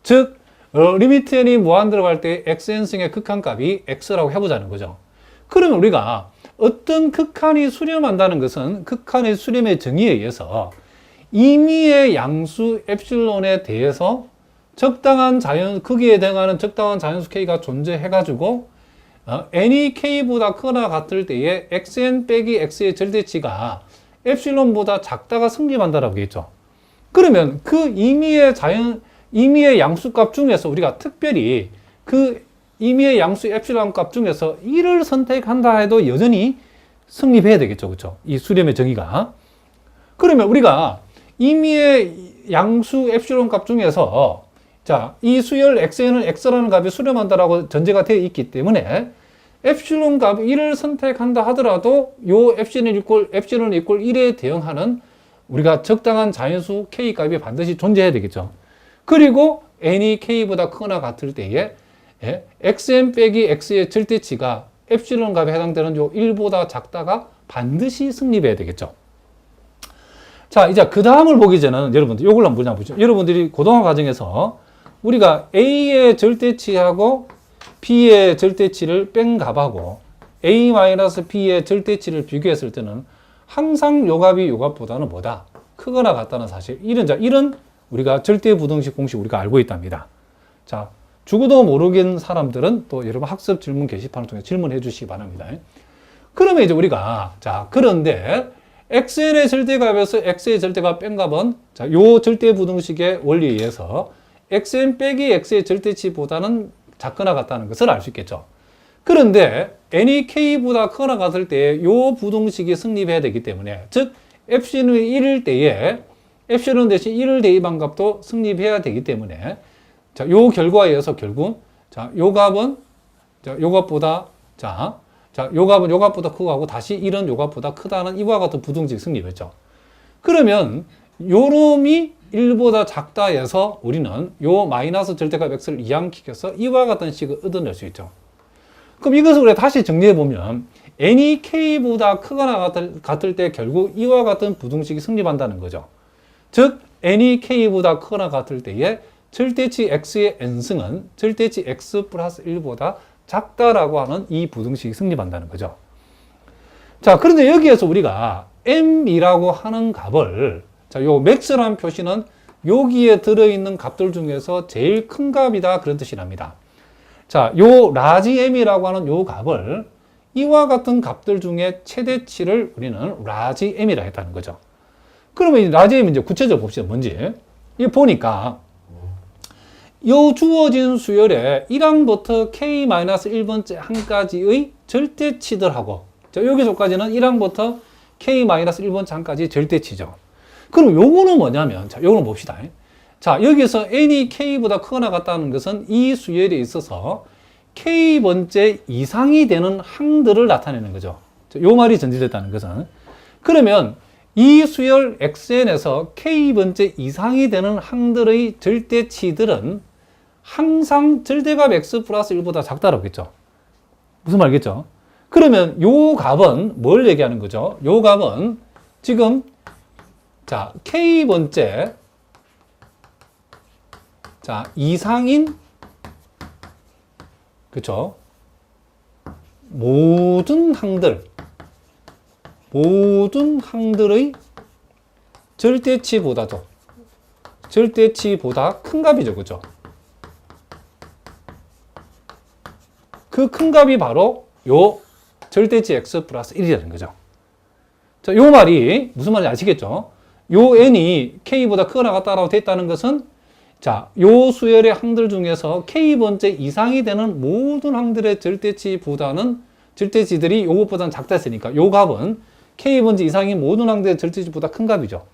즉, 리미트 n이 무한 들어갈 때 xn승의 극한값이 x라고 해보자는 거죠. 그러면 우리가 어떤 극한이 수렴한다는 것은 극한의 수렴의 정의에 의해서 임의의 양수 엡실론에 대해서 적당한 크기에 해당하는 적당한 자연수 k가 존재해가지고 n이 k보다 크거나 같을 때에 xn 빼기 x의 절대치가 엡실론보다 작다가 성립한다라고 했죠. 그러면 그 임의의 양수값 중에서 우리가 특별히 그 임의의 양수 엡실론 값 중에서 1을 선택한다 해도 여전히 성립해야 되겠죠. 그렇죠? 이 수렴의 정의가. 그러면 우리가 임의의 양수 엡실론 값 중에서 자, 이 수열 xn은 x라는 값이 수렴한다라고 전제가 되어 있기 때문에 엡실론 값 1을 선택한다 하더라도 요 엡실론 이퀄 1에 대응하는 우리가 적당한 자연수 k 값이 반드시 존재해야 되겠죠. 그리고 n이 k보다 크거나 같을 때에 xn 빼기 x의 절대치가 엡실론 값에 해당되는 요 1보다 작다가 반드시 성립해야 되겠죠. 자, 이제 그 다음을 보기 전에는 여러분들 요걸 한번 보죠. 여러분들이 고등학 과정에서 우리가 A의 절대치하고 B의 절대치를 뺀 값하고 A-B의 절대치를 비교했을 때는 항상 요 값이 요 값보다는 뭐다? 크거나 같다는 사실. 이런 우리가 절대부등식 공식 우리가 알고 있답니다. 자, 죽어도 모르는 사람들은 또 여러분 학습 질문 게시판을 통해 질문해 주시기 바랍니다. 그러면 이제 우리가, 자, 그런데 xn의 절대값에서 x의 절대값 뺀 값은, 자, 요 절대부등식의 원리에 의해서 xn 빼기 x의 절대치보다는 작거나 같다는 것을 알 수 있겠죠. 그런데 n이 k보다 크거나 같을 때 요 부등식이 성립해야 되기 때문에, 즉 epsilon이 1일 때에 epsilon 대신 1을 대입한 값도 성립해야 되기 때문에, 자, 요 결과에 의해서 결국, 자, 요 값은, 자, 요 값보다, 자, 요 값은 요 값보다 크고 하고 다시 1은 요 값보다 크다는 이와 같은 부등식이 성립했죠. 그러면 요 놈이 1보다 작다 해서 우리는 요 마이너스 절대값 x를 이항시켜서 이와 같은 식을 얻어낼 수 있죠. 그럼 이것을 우리가 다시 정리해보면 n이 k보다 크거나 같을 때 결국 이와 같은 부등식이 성립한다는 거죠. 즉 n이 k보다 크거나 같을 때에 절대치 x의 n승은 절대치 x 플러스 1보다 작다라고 하는 이 부등식이 성립한다는 거죠. 자, 그런데 여기에서 우리가 m이라고 하는 값을, 자, 요 max라는 표시는 여기에 들어있는 값들 중에서 제일 큰 값이다, 그런 뜻이랍니다. 자, 요 라지 m이라고 하는 요 값을 이와 같은 값들 중에 최대치를 우리는 라지 m이라 했다는 거죠. 그러면 이 라지 m 이제 구체적으로 봅시다. 뭔지. 이 보니까 요 주어진 수열에 1항부터 k-1번째 항까지의 절대치들하고, 자, 여기서까지는 1항부터 k-1번째 항까지 절대치죠. 그럼 요거는 뭐냐면, 자, 요거는 봅시다. 자, 여기서 n이 k보다 크거나 같다는 것은 이 수열에 있어서 k번째 이상이 되는 항들을 나타내는 거죠. 자, 요 말이 전제됐다는 것은. 그러면 이 수열 xn에서 k번째 이상이 되는 항들의 절대치들은 항상 절대값 x 플러스 1보다 작다라고 했죠. 무슨 말이겠죠? 그러면 요 값은 뭘 얘기하는 거죠? 요 값은 지금, 자, k번째, 자, 이상인, 그쵸? 모든 항들의 절대치보다 큰 값이죠. 그죠? 그 큰 값이 바로 요 절대치 x 플러스 1이라는 거죠. 자, 요 말이 무슨 말인지 아시겠죠? 요 n이 k보다 크거나 같다라고 됐다는 것은, 자, 요 수열의 항들 중에서 k번째 이상이 되는 모든 항들의 절대치들이 요것보다는 작다 했으니까 요 값은 k번째 이상인 모든 항들의 절대치보다 큰 값이죠.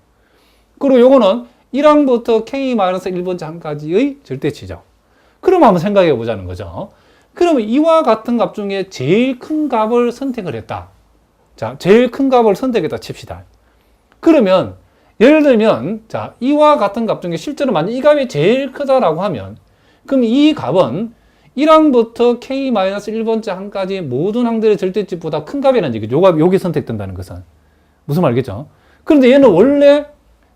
그리고 요거는 1항부터 k-1번째 항까지의 절대치죠. 그럼 한번 생각해 보자는 거죠. 그러면 이와 같은 값 중에 제일 큰 값을 선택을 했다. 자, 제일 큰 값을 선택했다 칩시다. 그러면 예를 들면, 자, 이와 같은 값 중에 실제로 만약 이 값이 제일 크다라고 하면, 그럼 이 값은 1항부터 k-1번째 항까지 모든 항들의 절대치보다 큰 값이라는 얘기죠. 요 값이 여기 선택된다는 것은. 무슨 말이겠죠? 그런데 얘는 원래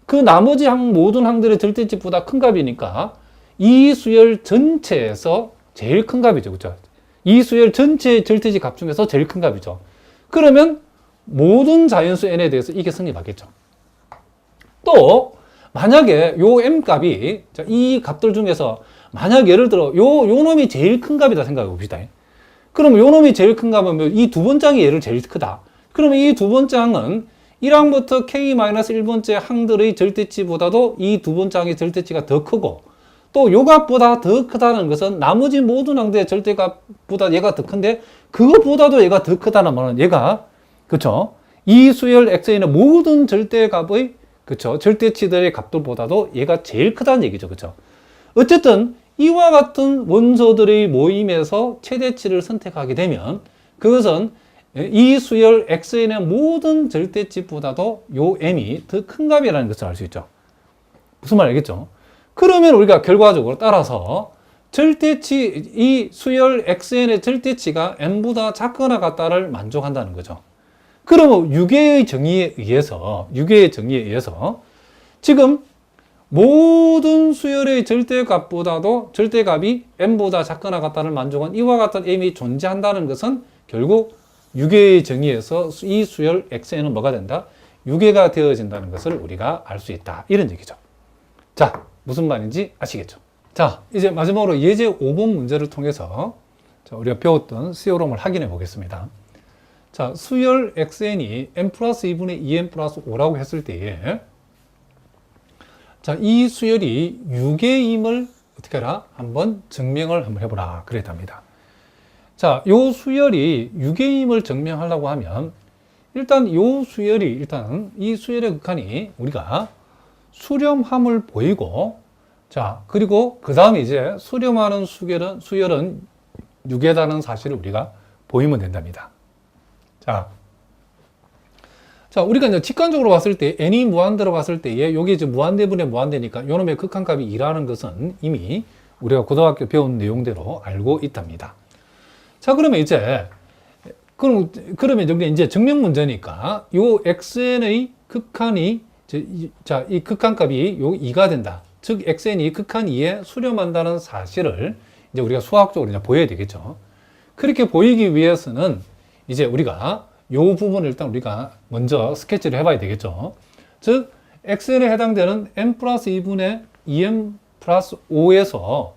그 나머지 모든 항들의 절대치보다 큰 값이니까 이 수열 전체에서 제일 큰 값이죠. 그죠? 이 수열 전체의 절대치 값 중에서 제일 큰 값이죠. 그러면 모든 자연수 n에 대해서 이게 성립하겠죠. 또 만약에 요 m 값이, 자, 이 값들 중에서 만약 예를 들어 요 놈이 제일 큰 값이다 생각해 봅시다. 그럼 요 놈이 제일 큰 값이면 이 두 번째 항이 얘를 제일 크다. 그러면 이 두 번째 항은 1항부터 k-1번째 항들의 절대치보다도 이 두 번째 항의 절대치가 더 크고, 또 요 값보다 더 크다는 것은 나머지 모든 항들의 절대값보다 얘가 더 큰데 그것보다도 얘가 더 크다는 말은 얘가, 그쵸? 이 수열 xn의 모든 절대값의, 그쵸? 절대치들의 값들보다도 얘가 제일 크다는 얘기죠. 그쵸? 어쨌든 이와 같은 원소들의 모임에서 최대치를 선택하게 되면 그것은 이 수열 xn의 모든 절대치보다도 요 m이 더 큰 값이라는 것을 알 수 있죠. 무슨 말 알겠죠? 그러면 우리가 결과적으로 따라서 절대치, 이 수열 xn의 절대치가 n보다 작거나 같다를 만족한다는 거죠. 그러면 유계의 정의에 의해서 지금 모든 수열의 절대값이 n보다 작거나 같다를 만족한 이와 같은 m이 존재한다는 것은 결국 유괴의 정의에서 이 수열 xn은 뭐가 된다? 유괴가 되어진다는 것을 우리가 알 수 있다. 이런 얘기죠. 자, 무슨 말인지 아시겠죠? 자, 이제 마지막으로 예제 5번 문제를 통해서 우리가 배웠던 세오롬을 확인해 보겠습니다. 자, 수열 xn이 n 플러스 2분의 2n 플러스 5라고 했을 때에 자, 이 수열이 유괴임을 어떻게 해라? 한번 증명을 한번 해보라. 그랬답니다. 자, 요 수열이 유괴임을 증명하려고 하면 일단 요 수열이 일단 이 수열의 극한이 우리가 수렴함을 보이고 자, 그리고 그 다음에 이제 수렴하는 수열은 유괴다는 사실을 우리가 보이면 된답니다. 자, 우리가 이제 직관적으로 봤을 때, n이 무한대로 봤을 때에, 요게 이제 무한대분의 무한대니까, 요 놈의 극한값이 2라는 것은 이미 우리가 고등학교 배운 내용대로 알고 있답니다. 자, 그러면 이제, 그러면 여기 이제 증명 문제니까, 요 xn의 극한이, 자, 이 극한값이 요 2가 된다. 즉, xn이 극한 2에 수렴한다는 사실을 이제 우리가 수학적으로 이제 보여야 되겠죠. 그렇게 보이기 위해서는 이제 우리가 요 부분을 일단 우리가 먼저 스케치를 해봐야 되겠죠. 즉, xn에 해당되는 n 플러스 2분의 2n 플러스 5에서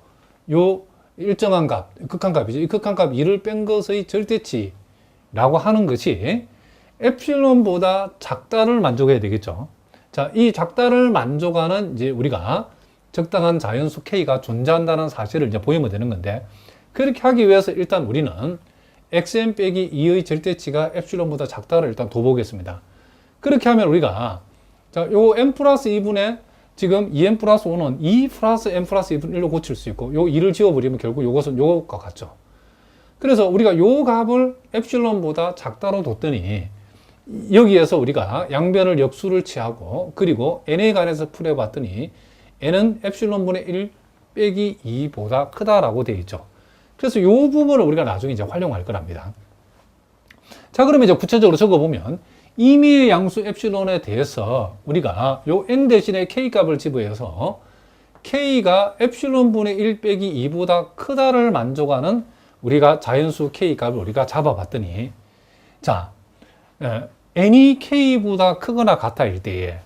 요 일정한 값, 극한값이죠. 이 극한값 2를 뺀 것의 절대치라고 하는 것이 에프실론보다 작다를 만족해야 되겠죠. 자, 이 작다를 만족하는 이제 우리가 적당한 자연수 k가 존재한다는 사실을 이제 보이면 되는 건데, 그렇게 하기 위해서 일단 우리는 xn 빼기 2의 절대치가 엡실론보다 작다를 일단 둬보겠습니다. 그렇게 하면 우리가 자, 요 n 플러스 2분의 지금 2n 플러스 5는 2 플러스 n 플러스 2분 1로 고칠 수 있고 요 2를 지워버리면 결국 요것은 요것과 같죠. 그래서 우리가 요 값을 엡실론보다 작다로 뒀더니 여기에서 우리가 양변을 역수를 취하고 그리고 n에 관해서 풀어봤더니 n은 엡실론분의 1 빼기 2보다 크다라고 되어 있죠. 그래서 이 부분을 우리가 나중에 이제 활용할 거랍니다. 자, 그러면 이제 구체적으로 적어보면 임의의 양수 엡실론에 대해서 우리가 요 n 대신에 k 값을 집어해서 k가 엡실론분의 1 빼기 2보다 크다를 만족하는 우리가 자연수 k 값을 우리가 잡아봤더니 자, n이 k보다 크거나 같아일 때에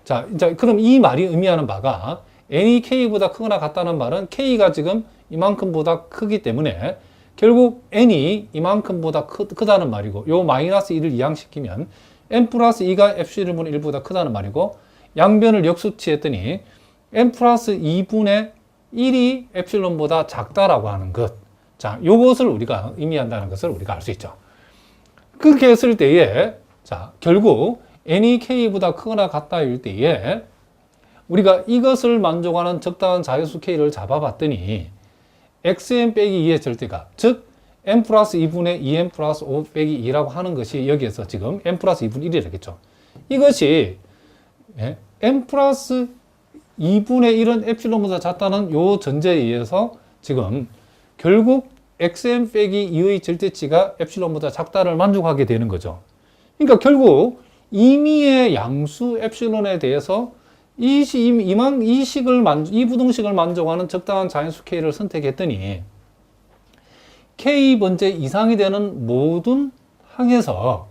자, 그럼 이 말이 의미하는 바가 n이 k보다 크거나 같다는 말은 k가 지금 이만큼보다 크기 때문에 결국 n이 이만큼보다 크다는 말이고 요 마이너스 1을 이항시키면 n 플러스 2가 엡실론분의 1보다 크다는 말이고 양변을 역수치했더니 n 플러스 2분의 1이 엡실론보다 작다라고 하는 것. 자, 요것을 우리가 의미한다는 것을 우리가 알 수 있죠. 그렇게 했을 때에 자, 결국 n이 k보다 크거나 같다일 때에 우리가 이것을 만족하는 적당한 자연수 k를 잡아봤더니 xn 빼기 2의 절대값, 즉 n 플러스 2분의 2n 플러스 5 빼기 2라고 하는 것이 여기에서 지금 n 플러스 2분의 1이라겠죠. 이것이 n 플러스 2분의 1은 엡실론보다 작다는 요 전제에 의해서 지금 결국 xn 빼기 2의 절대치가 엡실론보다 작다를 만족하게 되는 거죠. 그러니까 결국 임의의 양수 엡실론에 대해서 이 부등식을 만족하는 적당한 자연수 k를 선택했더니 k번째 이상이 되는 모든 항에서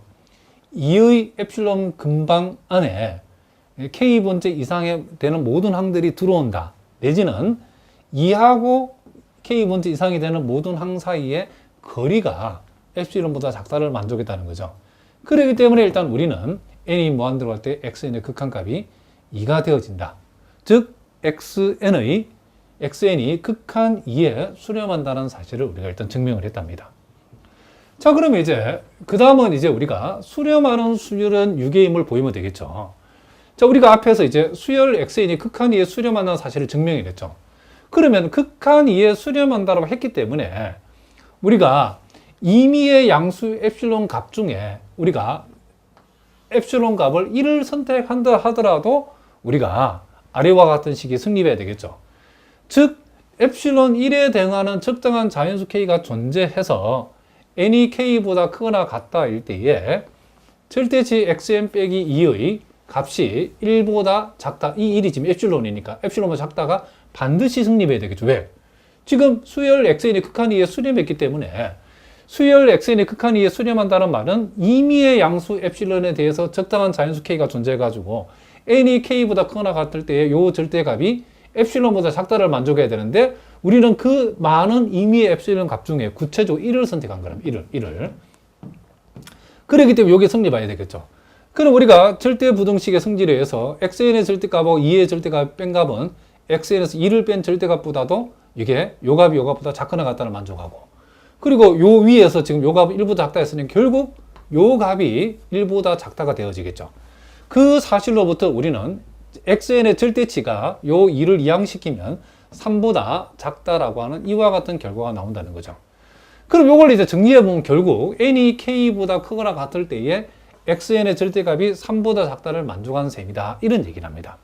2의 엡실론 근방 안에 k번째 이상이 되는 모든 항들이 들어온다. 내지는 2하고 k번째 이상이 되는 모든 항 사이의 거리가 엡실론보다 작다를 만족했다는 거죠. 그렇기 때문에 일단 우리는 n이 무한대로 갈 때 xn의 극한값이 2가 되어진다. 즉 xn이 극한 2에 수렴한다는 사실을 우리가 일단 증명을 했답니다. 자, 그러면 이제 그 다음은 이제 우리가 수렴하는 수열은 유괴임을 보이면 되겠죠. 자, 우리가 앞에서 이제 수열 xn이 극한 2에 수렴한다는 사실을 증명했죠. 그러면 극한 2에 수렴한다고 했기 때문에 우리가 임의의 양수 엡실론 값 중에 우리가 엡실론 값을 1을 선택한다 하더라도 우리가 아래와 같은 식이 성립해야 되겠죠. 즉 엡실론 1에 대응하는 적당한 자연수 k가 존재해서 n이 k보다 크거나 같다일 때에 절대치 xn 빼기 2의 값이 1보다 작다. 이 1이 지금 엡실론이니까 엡실론보다 작다가 반드시 성립해야 되겠죠. 왜? 지금 수열 xn이 극한 2에 수렴했기 때문에 수열 xn의 극한 2에 수렴한다는 말은 임의의 양수 엡실론에 대해서 적당한 자연수 k가 존재해가지고 n이 k보다 크거나 같을 때의 요 절대값이 엡실론보다 작다를 만족해야 되는데 우리는 그 많은 임의의 엡실론 값 중에 구체적으로 1을 선택한 거랍니다. 1을. 그렇기 때문에 이게 성립해야 되겠죠. 그럼 우리가 절대부등식의 성질에 의해서 xn의 절대값하고 2의 절대값 뺀 값은 xn에서 2를 뺀 절대값보다도 이게 요 값이 요 값보다 작거나 같다를 만족하고, 그리고 요 위에서 지금 요 값이 1보다 작다 했으니 결국 요 값이 1보다 작다가 되어지겠죠. 그 사실로부터 우리는 xn의 절대치가 요 2를 이항시키면 3보다 작다라고 하는 이와 같은 결과가 나온다는 거죠. 그럼 요걸 이제 정리해보면 결국 n이 k보다 크거나 같을 때에 xn의 절대값이 3보다 작다를 만족하는 셈이다. 이런 얘기를 합니다.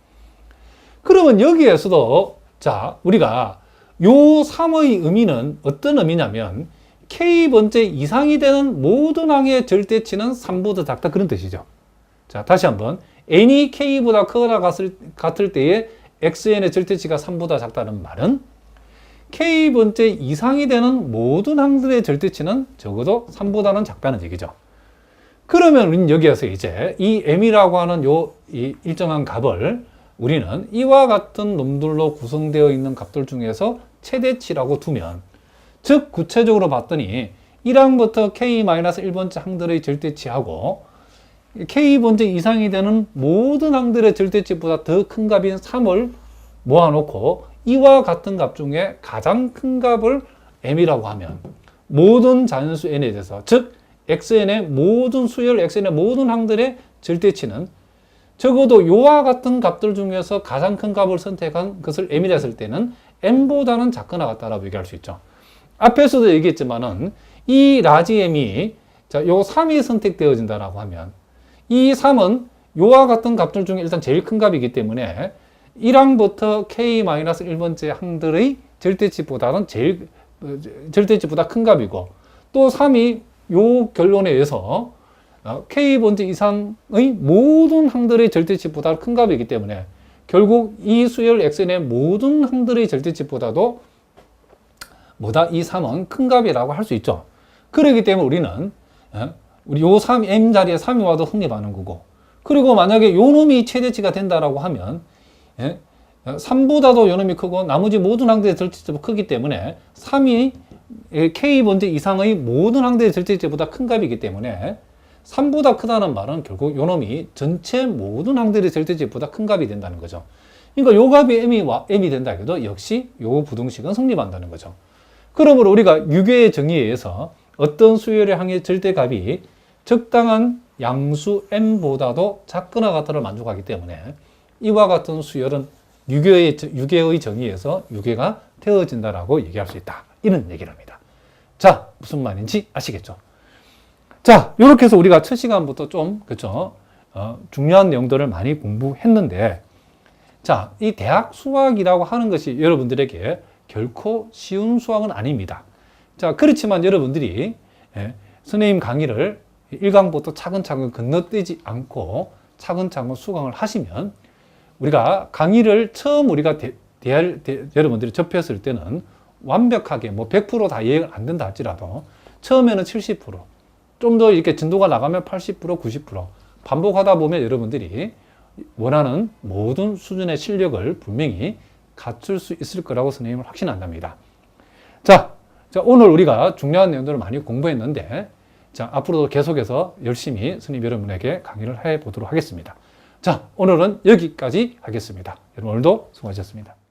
그러면 여기에서도 자, 우리가 요 3의 의미는 어떤 의미냐면 k번째 이상이 되는 모든 항의 절대치는 3보다 작다, 그런 뜻이죠. 자, 다시 한번 n이 k보다 크거나 같을 때에 xn의 절대치가 3보다 작다는 말은 k번째 이상이 되는 모든 항들의 절대치는 적어도 3보다는 작다는 얘기죠. 그러면 우리는 여기에서 이제 이 m이라고 하는 이 일정한 값을 우리는 이와 같은 놈들로 구성되어 있는 값들 중에서 최대치라고 두면, 즉 구체적으로 봤더니 1항부터 k-1번째 항들의 절대치하고 k번째 이상이 되는 모든 항들의 절대치보다 더 큰 값인 3을 모아놓고 이와 같은 값 중에 가장 큰 값을 m이라고 하면 모든 자연수 n에 대해서, 즉 xn의 모든 수열 xn의 모든 항들의 절대치는 적어도 이와 같은 값들 중에서 가장 큰 값을 선택한 것을 m이라 했을 때는 m보다는 작거나 같다라고 얘기할 수 있죠. 앞에서도 얘기했지만은 이 라지 m이 자, 요 3이 선택되어진다라고 하면 이 3은 요와 같은 값들 중에 일단 제일 큰 값이기 때문에 1항부터 k-1번째 항들의 절대치보다는 절대치보다 큰 값이고, 또 3이 요 결론에 의해서 k번째 이상의 모든 항들의 절대치보다 큰 값이기 때문에 결국 이 수열 xn의 모든 항들의 절대치보다도 이 3은 큰 값이라고 할 수 있죠. 그렇기 때문에 우리는 우리 요 3, m 자리에 3이 와도 성립하는 거고, 그리고 만약에 요 놈이 최대치가 된다라고 하면 3보다도 요 놈이 크고 나머지 모든 항들의 절대치가 크기 때문에 3이 k번째 이상의 모든 항들의 절대치보다 큰 값이기 때문에 3보다 크다는 말은 결국 요 놈이 전체 모든 항들의 절대치보다 큰 값이 된다는 거죠. 그러니까 요 값이 m이 된다 해도 역시 요 부등식은 성립한다는 거죠. 그러므로 우리가 유괴의 정의에 의해서 어떤 수열의 항의 절대값이 적당한 양수 m보다도 작거나 같다를 만족하기 때문에 이와 같은 수열은 유괴의 정의에서 유괴가 되어진다라고 얘기할 수 있다. 이런 얘기를 합니다. 자, 무슨 말인지 아시겠죠? 자, 이렇게 해서 우리가 첫 시간부터 좀, 그쵸? 중요한 내용들을 많이 공부했는데, 자, 이 대학 수학이라고 하는 것이 여러분들에게 결코 쉬운 수학은 아닙니다. 자, 그렇지만 여러분들이 선생님 강의를 1강부터 차근차근 건너뛰지 않고 차근차근 수강을 하시면 우리가 강의를 처음 우리가 여러분들이 접했을 때는 완벽하게 100% 다 이해가 안 된다 할지라도 처음에는 70%, 좀 더 이렇게 진도가 나가면 80%, 90% 반복하다 보면 여러분들이 원하는 모든 수준의 실력을 분명히 갖출 수 있을 거라고 선생님은 확신한답니다. 자, 오늘 우리가 중요한 내용들을 많이 공부했는데, 자, 앞으로도 계속해서 열심히 선생님 여러분에게 강의를 해 보도록 하겠습니다. 자, 오늘은 여기까지 하겠습니다. 여러분 오늘도 수고하셨습니다.